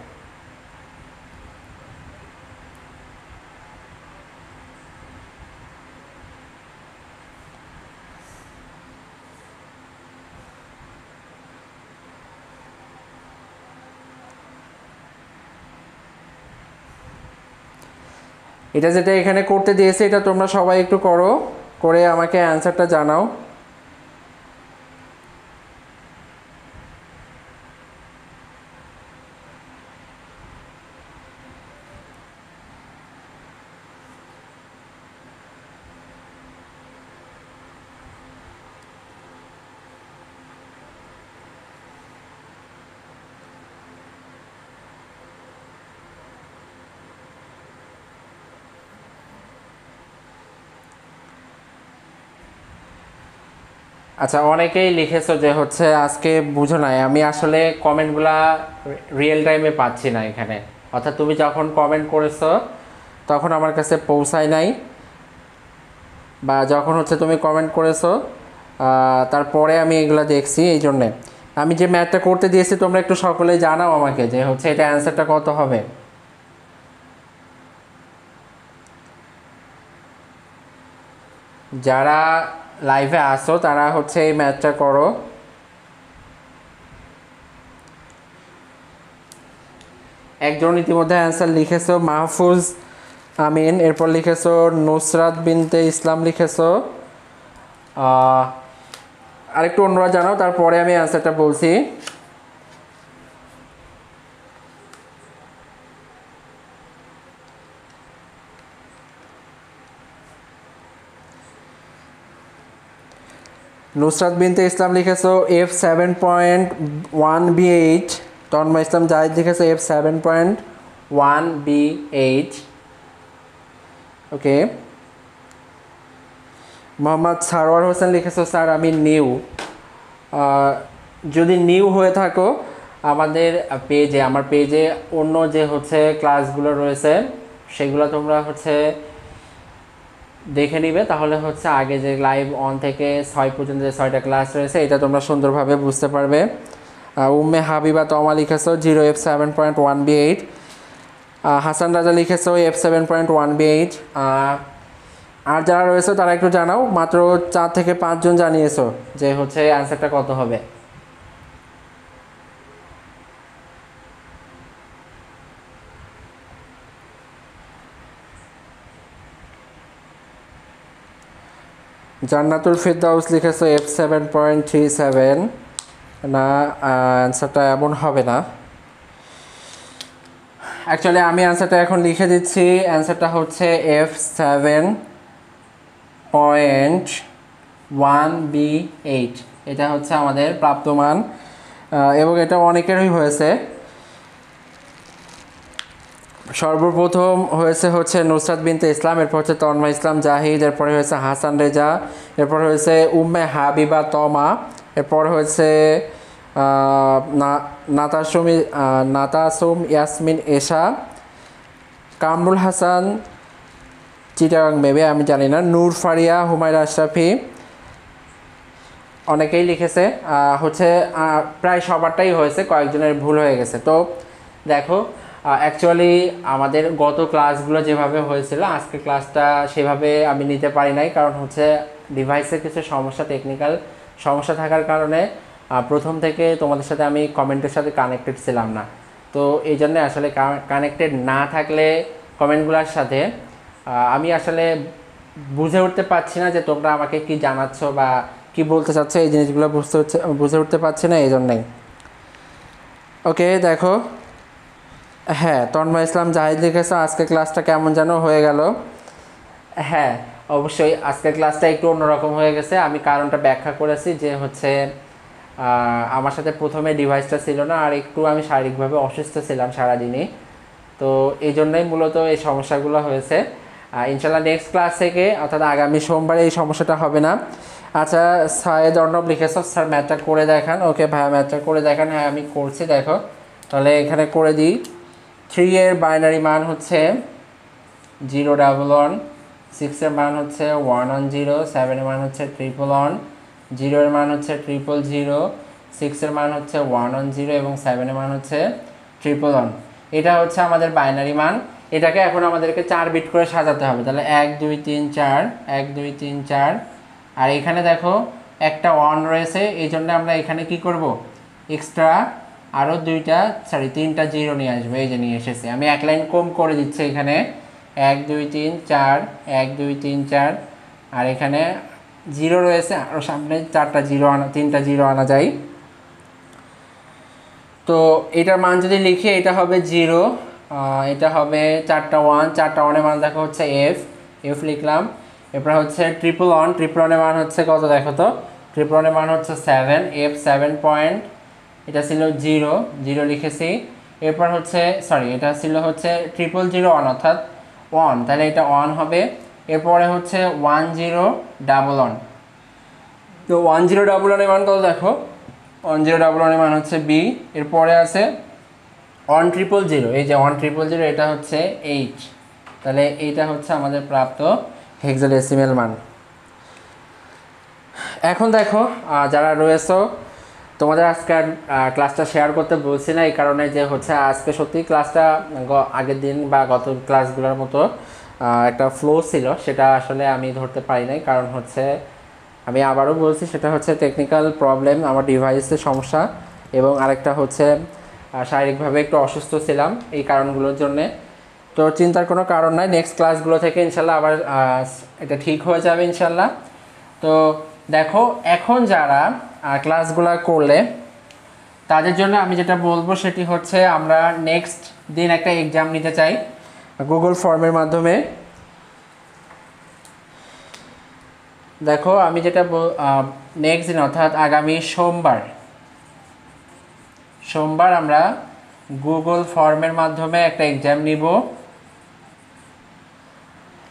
[SPEAKER 1] এটা যেটা এখানে করতে দিয়েছে এটা তোমরা সবাই একটু করো, করে আমাকে অ্যান্সারটা জানাও। আচ্ছা, অনেকেই লিখেছো যে হচ্ছে আজকে বুঝো নাই। আমি আসলে কমেন্টগুলা রিয়েল টাইমে পাচ্ছি না এখানে, অর্থাৎ তুমি যখন কমেন্ট করেছো তখন আমার কাছে পৌঁছায় নাই, বা যখন হচ্ছে তুমি কমেন্ট করেছো তারপরে আমি এগুলো দেখছি। এই জন্যে আমি যে ম্যাথটা করতে দিয়েছি তোমরা একটু সকলে জানাও আমাকে যে হচ্ছে এটা অ্যান্সারটা কত হবে। যারা লাইভে আসো তারা হচ্ছে এই ম্যাথটা করো। একজন ইতিমধ্যে অ্যান্সার লিখেছো, মাহফুজ আমিন। এরপর লিখেছো নুসরাত বিনতে ইসলাম লিখেছো। আরেকটু অন্যরা জানাও, তারপরে আমি অ্যান্সারটা বলছি। নুসরাত বিনতে ইসলাম লিখেছো F7.1B8। তন্ময় ইসলাম জাহিদ লিখেছো F7.1B8। ওকে। মোহাম্মদ সারোয়ার হোসেন লিখেছো স্যার আমি নিউ। যদি নিউ হয়ে থাকো আমাদের পেজে, আমার পেজে অন্য যে হচ্ছে ক্লাসগুলো রয়েছে সেগুলো তোমরা হচ্ছে দেখে নিবে, তাহলে হচ্ছে আগে যে লাইভ 1 থেকে 6 পর্যন্ত যে 6টা ক্লাস রয়েছে এটা তোমরা সুন্দরভাবে বুঝতে পারবে। উম্মে হাবিবা তমা লিখেছো 0F7.1B8। হাসান রাজা লিখেছো F7.1B8। আর যারা রয়েছে তারা একটু জানাও, মাত্র 4 থেকে 5 জন জানিয়েছো যে হচ্ছে অ্যান্সারটা কত হবে। জান্নাতুল ফেরদাউস লিখেছো F7.37। না, অ্যান্সারটা এমন হবে না। অ্যাকচুয়ালি আমি অ্যান্সারটা এখন লিখে দিচ্ছি। অ্যান্সারটা হচ্ছে F7.1B8। এটা হচ্ছে আমাদের প্রাপ্ত মান, এবং এটা অনেকেরই হয়েছে। সর্বপ্রথম হচ্ছে নুসরাত বিনতে ইসলাম, এরপর হচ্ছে তন্ময় ইসলাম জাহিদ, এরপরে হয়েছে হাসান রেজা, এরপর হয়েছে উম্মে হাবিবা তমা, এরপর হয়েছে নাতাসুম ইয়াসমিন এশা, কামরুল হাসান চিটাগাং মেবে, আমি জানি না, নূর ফারিয়া, হুমায়রা আশরাফি, অনেকেই লিখেছে। হচ্ছে প্রায় সবারটাই হয়েছে, কয়েকজনের ভুল হয়ে গেছে। তো দেখো, অ্যাকচুয়ালি আমাদের গত ক্লাসগুলো যেভাবে হয়েছিল আজকের ক্লাসটা সেভাবে আমি নিতে পারি নাই, কারণ হচ্ছে ডিভাইসের কিছু সমস্যা, টেকনিক্যাল সমস্যা থাকার কারণে প্রথম থেকে তোমাদের সাথে আমি কমেন্টের সাথে কানেক্টেড ছিলাম না। তো এই জন্যে আসলে কানেক্টেড না থাকলে কমেন্টগুলোর সাথে আমি আসলে বুঝে উঠতে পারছি না যে তোমরা আমাকে কি জানাচ্ছ বা কি বলতে চাচ্ছ, এই জিনিসগুলো বুঝে উঠতে পারছি না, এই জন্যেই। ওকে দেখো, হ্যাঁ তন্ময় ইসলাম জাহিদ লিখেছো আজকে ক্লাসটা কেমন যেন হয়ে গেল। হ্যাঁ অবশ্যই আজকের ক্লাসটা একটু অন্যরকম হয়ে গেছে। আমি কারণটা ব্যাখ্যা করেছি যে হচ্ছে আমার সাথে প্রথমে ডিভাইসটা ছিল না, আর একটু আমি শারীরিকভাবে অসুস্থ ছিলাম সারাদিনই, তো এই জন্যই মূলত এই সমস্যাগুলো হয়েছে। ইনশাল্লাহ নেক্সট ক্লাস থেকে অর্থাৎ আগামী সোমবারে এই সমস্যাটা হবে না। আচ্ছা সায়েদ অর্ণব লিখেছো স্যার ম্যাথটা করে দেখান। ওকে ভাইয়া ম্যাথটা করে দেখান। হ্যাঁ আমি করছি, দেখো তাহলে এখানে করে দিই। 3 এর বাইনারি মান হচ্ছে 011, 6 এর মান হচ্ছে 110, 7 এর মান হচ্ছে 111, 0 এর মান হচ্ছে 000, 6 এর মান হচ্ছে 110 এবং 7 এর মান হচ্ছে 111। এটা হচ্ছে আমাদের বাইনারি মান। এটাকে এখন আমাদেরকে 4 বিট করে সাজাতে হবে। তাহলে 1 2 3 4, 1 2 3 4। আর এখানে দেখো একটা 1 রয়েছে, এই জন্য আমরা এখানে কি করব, এক্সট্রা আরও 3টা 0 নিয়ে আসবো। এই যে নিয়ে এসেছি, আমি এক লাইন কম করে দিচ্ছি এখানে। 1 2 3 4, 1 2 3 4। আর এখানে 0 রয়েছে, আরও সামনে 3টা 0 আনা যায়। তো এটার মান যদি লিখি এটা হবে 0, এটা হবে 4টা 1, 4টা 1 এর মান দেখো হচ্ছে এফ লিখলাম। এরপর হচ্ছে 111, 111 এর মান হচ্ছে কত দেখো তো, 111 এর মান হচ্ছে 7, এফ 7 পয়েন্ট, এটা ছিল 0 লিখেছি। এরপর হচ্ছে সরি এটা ছিল হচ্ছে 0001 অর্থাৎ 1, তাহলে এটা 1 হবে। এরপরে হচ্ছে 1011, তো 1011 এর মান কত দেখো, 1011 এর মান হচ্ছে বি। এরপরে আছে 1000, এই যে 1000 এটা হচ্ছে এইচ, তাহলে এইটা হচ্ছে আমাদের প্রাপ্ত হেক্সাডেসিমেল মান। এখন দেখো যারা রয়েছো তোমাদের আজকে ক্লাসটা শেয়ার করতে বলছি না, এই কারণে যে হচ্ছে আজকে সত্যি ক্লাসটা আগের দিন বা গত ক্লাসগুলোর মতো একটা ফ্লো ছিল, সেটা আসলে আমি ধরতে পারি নাই। কারণ হচ্ছে আমি আবারও বলছি, সেটা হচ্ছে টেকনিক্যাল প্রবলেম, আমার ডিভাইসের সমস্যা, এবং আরেকটা হচ্ছে শারীরিকভাবে একটু অসুস্থ ছিলাম এই কারণগুলোর জন্যে। তো চিন্তার কোনো কারণ নাই, নেক্সট ক্লাসগুলো থেকে ইনশাল্লাহ আবার এটা ঠিক হয়ে যাবে ইনশাল্লাহ। তো দেখো এখন যারা ক্লাসগুলো করলে তাদের জন্য আমি যেটা বলবো সেটি হচ্ছে আমরা নেক্সট দিন একটা এক্সাম নিতে চাই গুগল ফর্মের মাধ্যমে। দেখো আমি যেটা নেক্সট দিন অর্থাৎ আগামী সোমবার আমরা গুগল ফর্মের মাধ্যমে একটা এক্সাম নিব।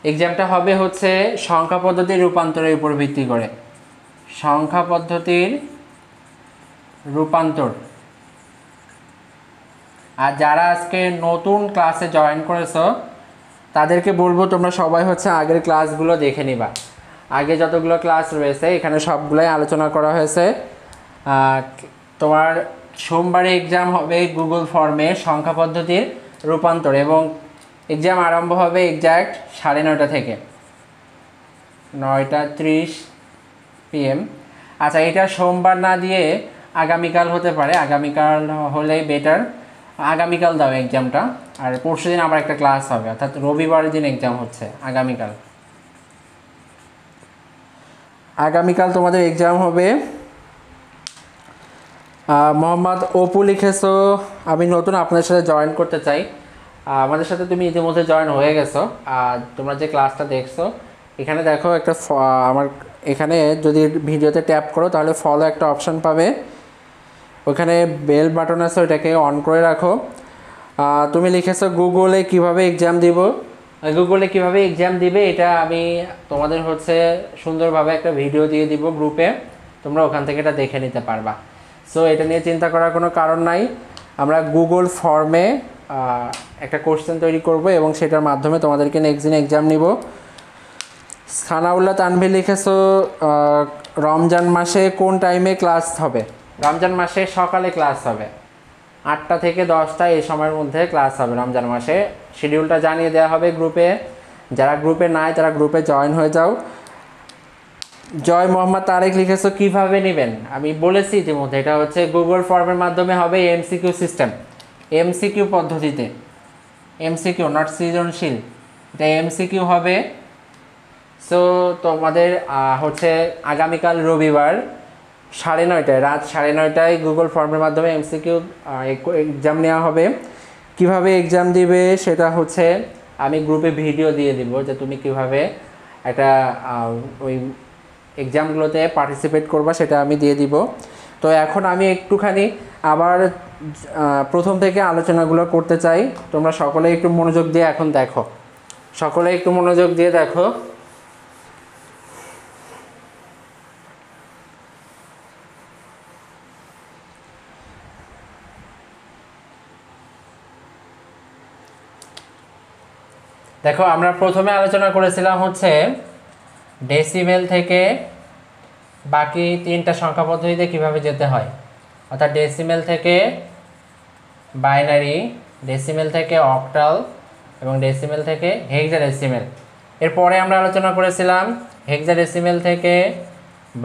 [SPEAKER 1] এক্সামটা হবে হচ্ছে সংখ্যা পদ্ধতির রূপান্তরের উপর ভিত্তি করে, সংখ্যা পদ্ধতির রূপান্তর। আর যারা আজকে নতুন ক্লাসে জয়েন করেছো তাদেরকে বলবো তোমরা সবাই হচ্ছে আগের ক্লাসগুলো দেখে নিবা। আগে যতগুলো ক্লাস রয়েছে এখানে সবগুলোই আলোচনা করা হয়েছে। তোমার সোমবারে এক্সাম হবে গুগল ফর্মে সংখ্যা পদ্ধতির রূপান্তর, এবং এক্সাম আরম্ভ হবে এক্স্যাক্ট 9:30 থেকে 9:30 PM। আচ্ছা এটা সোমবার না দিয়ে আগামীকাল হতে পারে, আগামীকাল হলেই বেটার। আগামীকাল দাও এক্সামটা, আর পরশু দিন আবার একটা ক্লাস হবে, অর্থাৎ রবিবারের দিন এক্সাম হচ্ছে আগামীকাল তোমাদের এক্সাম হবে। মোহাম্মদ অপু লিখেছো আমি নতুন, আপনাদের সাথে জয়েন করতে চাই। আমাদের সাথে তুমি ইতিমধ্যে জয়েন হয়ে গেছো। তোমরা যে ক্লাসটা দেখছো এখানে দেখো একটা আমার এখানে যদি ভিডিওতে ট্যাপ করো তাহলে ফলো একটা অপশান পাবে, ওখানে বেল বাটন আছে, ওইটাকে অন করে রাখো। তুমি লিখেছো গুগলে কিভাবে এক্সাম দিবে, এটা আমি তোমাদের হচ্ছে সুন্দরভাবে একটা ভিডিও দিয়ে দিব গ্রুপে, তোমরা ওখান থেকে এটা দেখে নিতে পারবা। সো এটা নিয়ে চিন্তা করার কোনো কারণ নাই। আমরা গুগল ফর্মে একটা কোশ্চেন তৈরি করব এবং সেটার মাধ্যমে তোমাদেরকে নেক্সট দিন এক্সাম নিব। সানাউল্লাহ তানভীর লিখেছো রমজান মাসে কোন টাইমে ক্লাস হবে? রমজান মাসে সকালে ক্লাস হবে, 8টা থেকে 10টা এই সময়ের মধ্যে ক্লাস হবে রমজান মাসে। শিডিউলটা জানিয়ে দেওয়া হবে গ্রুপে, যারা গ্রুপে নাই তারা গ্রুপে জয়েন হয়ে যাও। জয় মোহাম্মদ তারেক লিখেছো কিভাবে নেবেন? আমি বলেছি ইতিমধ্যে, এটা হচ্ছে গুগল ফর্মের মাধ্যমে হবে, এমসিকিউ সিস্টেম, এমসিকিউ পদ্ধতিতে, এমসিকিউ নট সৃজনশীল, এটা এমসিকিউ হবে। সো তোমাদের হচ্ছে আগামীকাল রবিবার 9:30 রাত 9:30টায় গুগল ফর্মের মাধ্যমে এমসিকিউ এক্সাম নেওয়া হবে। কিভাবে এক্সাম দিবে সেটা হচ্ছে আমি গ্রুপে ভিডিও দিয়ে দিব যে তুমি কিভাবে একটা ওই এক্সামগুলোতে পার্টিসিপেট করবা, সেটা আমি দিয়ে দিব। তো এখন আমি একটুখানি আবার প্রথম থেকে আলোচনাগুলো করতে চাই। তোমরা সকলে একটু মনোযোগ দিয়ে এখন দেখো, সকলে একটু মনোযোগ দিয়ে দেখো। দেখো আমরা প্রথমে আলোচনা করেছিলাম হচ্ছে ডেসিমেল থেকে বাকি 3টা সংখ্যা পদ্ধতিতে কীভাবে যেতে হয়, অর্থাৎ ডেসিমেল থেকে বাইনারি, ডেসিমেল থেকে অক্টাল এবং ডেসিমেল থেকে হেক্সাডেসিমেল। এরপরে আমরা আলোচনা করেছিলাম হেক্সাডেসিমেল থেকে,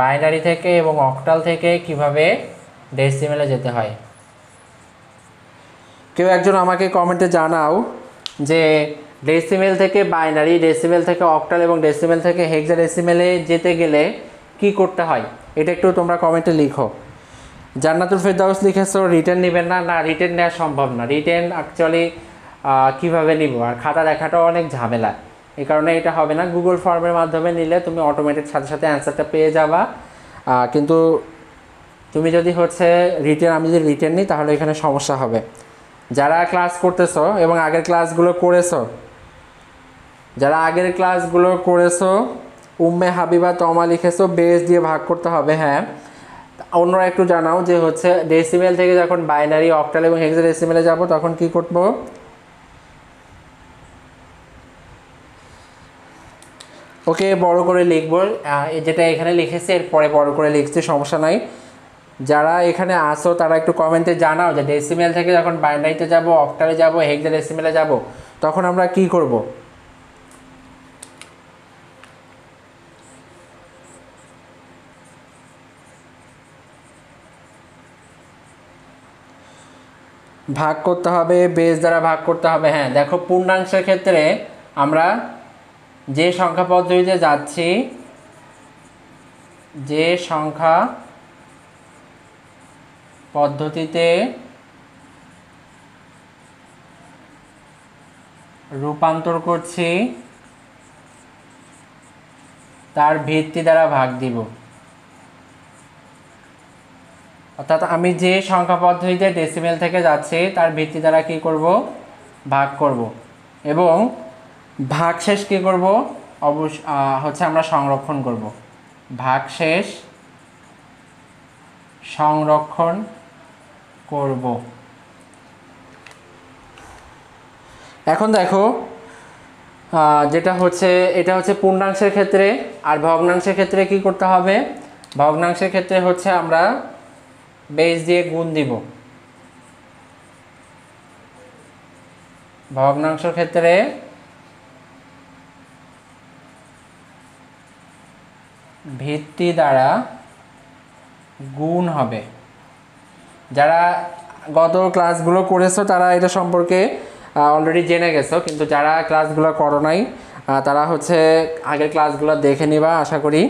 [SPEAKER 1] বাইনারি থেকে এবং অক্টাল থেকে কিভাবে ডেসিমেলে যেতে হয়। কেউ একজন আমাকে কমেন্টে জানাও যে ডেসিমেল থেকে বাইনারি, ডেসিমেল থেকে অক্টাল এবং ডেসিমেল থেকে হেক্সাডেসিমেলে যেতে গেলে কি করতে হয়, এটা একটু তোমরা কমেন্টে লিখো। জান্নাতুল ফেরদাউস লিখেছো রিটেন নেবেন না। না, রিটেন নেওয়া সম্ভব না। রিটেন অ্যাকচুয়ালি কীভাবে নিব, আর খাতা দেখাটাও অনেক ঝামেলা, এই কারণে এটা হবে না। গুগল ফর্মের মাধ্যমে নিলে তুমি অটোমেটিক সাথে সাথে অ্যান্সারটা পেয়ে যাবা। কিন্তু তুমি যদি হচ্ছে রিটেন, আমি যদি রিটেন নিই তাহলে এখানে সমস্যা হবে। যারা ক্লাস করতেছো এবং আগের ক্লাসগুলো করেছো, যারা আগের ক্লাসগুলো করেছো, উম্মে হাবিবা তমা লিখেছো বেস দিয়ে ভাগ করতে হবে। হ্যাঁ, অন্যরা একটু জানাও যে হচ্ছে ডেসিমেল থেকে যখন বাইনারি, অক্টাল এবং হেক্সাডেসিমেলে যাব তখন কি করব। ওকে, বড় করে লিখবো, যেটা এখানে লিখেছি এরপরে বড় করে লিখছি, সমস্যা নাই। যারা এখানে আসো তারা একটু কমেন্টে জানাও যে ডেসিমেল থেকে যখন বাইনারিতে যাব, অক্টালে যাব, হেক্সাডেসিমেলে যাব তখন আমরা কি করব। ভাগ করতে হবে, বেস দ্বারা ভাগ করতে হবে। হ্যাঁ দেখো, পূর্ণাংশের ক্ষেত্রে আমরা যে সংখ্যা পদ্ধতিতে যাচ্ছি, যে সংখ্যা পদ্ধতিতে রূপান্তর করছি তার ভিত্তি দ্বারা ভাগ দিব। অর্থাৎ আমি যে সংখ্যা পদ্ধতিতে ডেসিমেল থেকে যাচ্ছি তার ভিত্তি দ্বারা কি করব, ভাগ করব। এবং ভাগশেষ কি করব, হচ্ছে আমরা সংরক্ষণ করব। ভাগশেষ সংরক্ষণ করব। এখন দেখো, যেটা হচ্ছে এটা হচ্ছে পূর্ণাংশের ক্ষেত্রে। আর ভগ্নাংশের ক্ষেত্রে কি করতে হবে, ভগ্নাংশের ক্ষেত্রে হচ্ছে আমরা বেস দিয়ে গুণ দিব। ভগ্নাংশের ক্ষেত্রে ভিত্তি দ্বারা গুণ হবে। যারা গত ক্লাসগুলো করেছো তারা এটা সম্পর্কে অলরেডি জেনে গেছো, কিন্তু যারা ক্লাসগুলো করো নাই তারা হচ্ছে আগের ক্লাসগুলো দেখে নিবা আশা করি।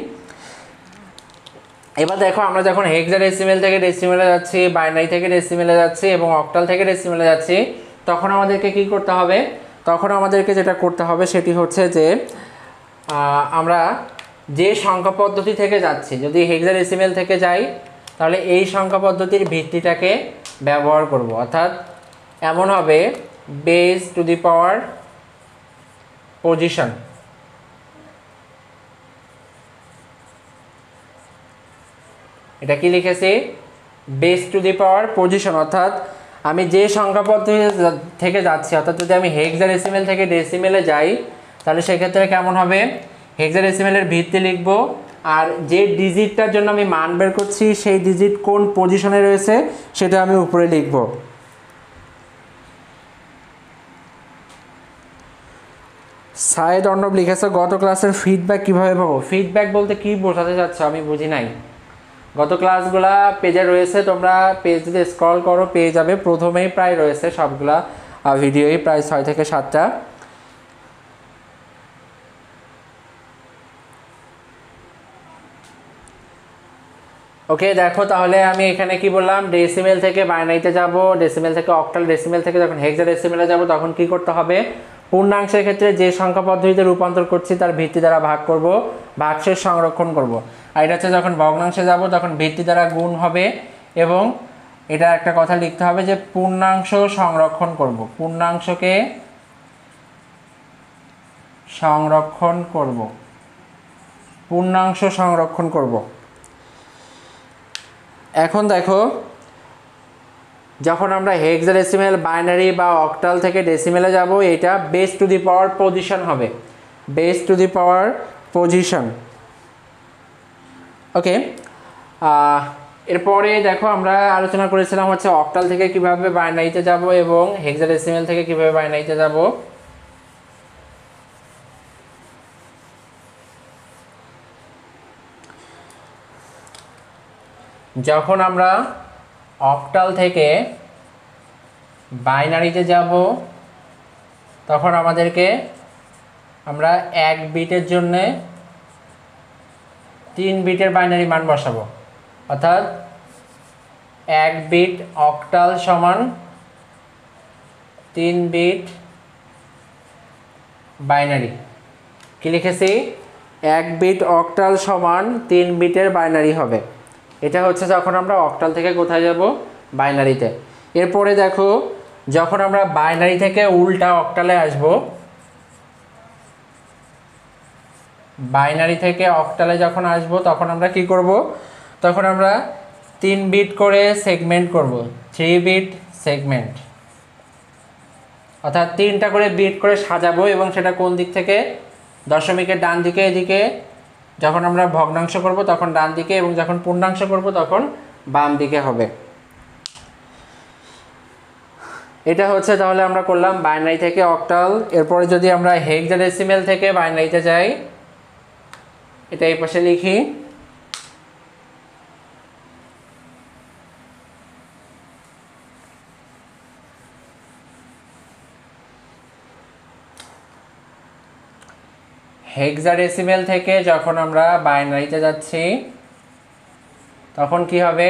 [SPEAKER 1] এবার দেখো, আমরা যখন হেক্সাডেসিমেল থেকে ডেসিমেলে যাচ্ছি, বাইনারি থেকে ডেসিমেলে যাচ্ছি এবং অক্টাল থেকে ডেসিমেলে যাচ্ছি, তখন আমাদেরকে কি করতে হবে, তখন আমাদেরকে যেটা করতে হবে সেটি হচ্ছে যে আমরা যে সংখ্যা পদ্ধতি থেকে যাচ্ছি, যদি হেক্সাডেসিমেল থেকে যাই তাহলে এই সংখ্যা পদ্ধতির ভিত্তিটাকে ব্যবহার করব। অর্থাৎ এমন হবে base to the power position. এটা কি লিখেছি, base to the power position. অর্থাৎ আমি যে সংখ্যা পদ্ধতি থেকে যাচ্ছি, অর্থাৎ যদি আমি হেক্সাডেসিমেল থেকে ডেসিমেলে যাই তাহলে সেক্ষেত্রে কেমন হবে, হেক্সাডেসিমেলের ভিত্তি লিখব, আর যে ডিজিটটার জন্য আমি মান বের করছি সেই ডিজিট কোন পজিশনে রয়েছে সেটা আমি উপরে লিখব। সায়েদ অর্ণব লিখেছে গত ক্লাসের ফিডব্যাক কিভাবে পাবো। ফিডব্যাক বলতে কি বোঝাতে চাচ্ছ আমি বুঝি নাই। গত ক্লাসগুলা পেজে রয়েছে, তোমরা পেজ যদি স্ক্রল করো পেয়ে যাবে, প্রথমেই প্রায় রয়েছে সবগুলা ভিডিওই, প্রায় 6 থেকে 7টা। ওকে দেখো তাহলে আমি এখানে কি বললাম, ডেসিমেল থেকে বাইনারিতে যাব, ডেসিমেল থেকে অক্টাল, ডেসিমেল থেকে যখন হেক্সাডেসিমেলে যাব তখন কি করতে হবে, পূর্ণাংশের ক্ষেত্রে যে সংখ্যা পদ্ধতিতে রূপান্তর করছি তার ভিত্তি দ্বারা ভাগ করব, ভাগশেষ সংরক্ষণ করব। আর এটা হচ্ছে যখন ভগ্নাংশে যাব তখন ভিত্তি দ্বারা গুণ হবে, এবং এটা একটা কথা লিখতে হবে যে পূর্ণাংশ সংরক্ষণ করব, পূর্ণাংশকে সংরক্ষণ করব, পূর্ণাংশ সংরক্ষণ করব। এখন দেখো যখন আমরা হেক্সাডেসিমেল, বাইনারি বা অক্টাল থেকে ডেসিমেলে যাব, এটা base to the power position হবে, base to the power position. Okay, এরপরে দেখো আমরা আলোচনা করেছিলাম হচ্ছে অক্টাল থেকে কিভাবে বাইনারিতে যাব এবং হেক্সাডেসিমেল থেকে কিভাবে বাইনারিতে যাব। যখন আমরা অক্টাল থেকে বাইনারিতে যাব তখন আমাদেরকে আমরা 1 বিটের জন্য 3 বিটের বাইনারি মান বসাবো, অর্থাৎ 1 বিট অক্টাল সমান 3 বিট বাইনারি। কি লিখেছি, 1 বিট অক্টাল সমান 3 বিটের বাইনারি হবে। এটা হচ্ছে যখন আমরা অক্টাল থেকে কোথায় যাব, বাইনারিতে। এরপরে দেখো যখন আমরা বাইনারি থেকে উল্টা অক্টালে আসব, বাইনারি থেকে অক্টালে যখন আসব তখন আমরা কি করব, তখন আমরা 3 বিট করে সেগমেন্ট করব, 3 বিট সেগমেন্ট, অর্থাৎ 3টা করে বিট করে সাজাবো, এবং সেটা কোন দিক থেকে, দশমিকের ডান দিকে, এদিকে যখন আমরা ভগ্নাংশ করব তখন ডান দিকে, এবং যখন পূর্ণাংশ করব তখন বাম দিকে হবে। এটা হচ্ছে তাহলে আমরা করলাম বাইনারি থেকে অক্টাল। এরপরে যদি আমরা হেক্সাডেসিমেল থেকে বাইনারিতে যাই, এটা এই পাশে লিখি, হেক্সাডেসিমেল থেকে যখন আমরা বাইনারিতে যাচ্ছি তখন কি হবে,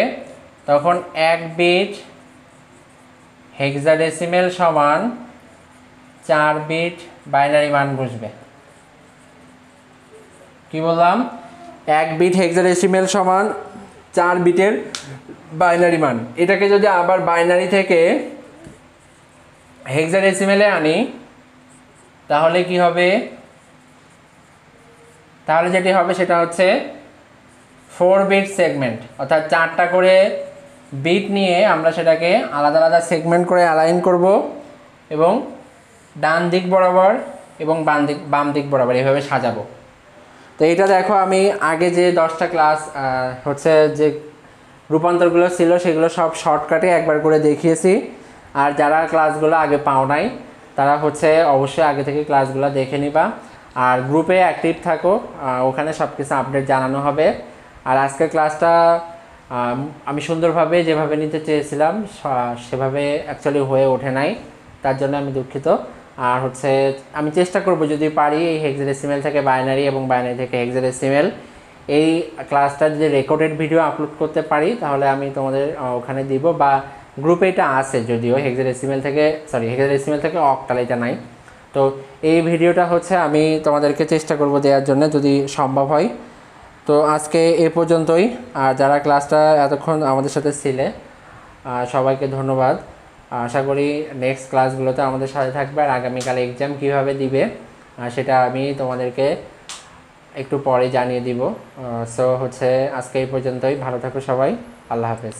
[SPEAKER 1] তখন 1 বিট হেক্সাডেসিমেল সমান 4 বিট বাইনারি মান বসবে। কি বললাম, 1 বিট হেক্সাডেসিমেল সমান 4 বিটের বাইনারি মান। এটাকে যদি আবার বাইনারি থেকে হেক্সাডেসিমেলে আনি তাহলে কি হবে, তাহলে যেটি হবে সেটা হচ্ছে 4 বিট সেগমেন্ট, অর্থাৎ 4টা করে বিট নিয়ে আমরা সেটাকে আলাদা আলাদা সেগমেন্ট করে অ্যালাইন করব, এবং ডান দিক বরাবর এবং বাম দিক বরাবর এভাবে সাজাবো। তো এটা দেখো আমি আগে যে 10টা ক্লাস হচ্ছে যে রূপান্তরগুলো ছিল সেগুলো সব শর্টকাটে একবার করে দেখিয়েছি। আর যারা ক্লাসগুলো আগে পাও নাই তারা হচ্ছে অবশ্যই আগে থেকে ক্লাসগুলো দেখে নিবা, আর গ্রুপে অ্যাক্টিভ থাকো, ওখানে সব কিছু আপডেট জানানো হবে। আর আজকের ক্লাসটা আমি সুন্দরভাবে যেভাবে নিতে চেয়েছিলাম সেভাবে অ্যাকচুয়ালি হয়ে ওঠে নাই, তার জন্য আমি দুঃখিত। আর হচ্ছে আমি চেষ্টা করব যদি পারি এই হেক্সাডেসিমেল থেকে বাইনারি এবং বাইনারি থেকে হেক্সাডেসিমেল এই ক্লাসটা যদি রেকর্ডেড ভিডিও আপলোড করতে পারি তাহলে আমি তোমাদের ওখানে দিব, বা গ্রুপে এটা আছে যদিও হেক্সাডেসিমেল থেকে অক্টাল এটা নাই। তো এই ভিডিওটা হচ্ছে আমি তোমাদেরকে চেষ্টা করব দেওয়ার জন্য যদি সম্ভব হয়। তো আজকে এ পর্যন্তই। আর যারা ক্লাসটা এতক্ষণ আমাদের সাথে ছিলে সবাইকে ধন্যবাদ। আশা করি নেক্সট ক্লাসগুলোতে আমাদের সাথে থাকবে। আর আগামীকাল এক্সাম কীভাবে দিবে সেটা আমি তোমাদেরকে একটু পরে জানিয়ে দিব। সো হচ্ছে আজকে এই পর্যন্তই। ভালো থাকো সবাই, আল্লাহ হাফেজ।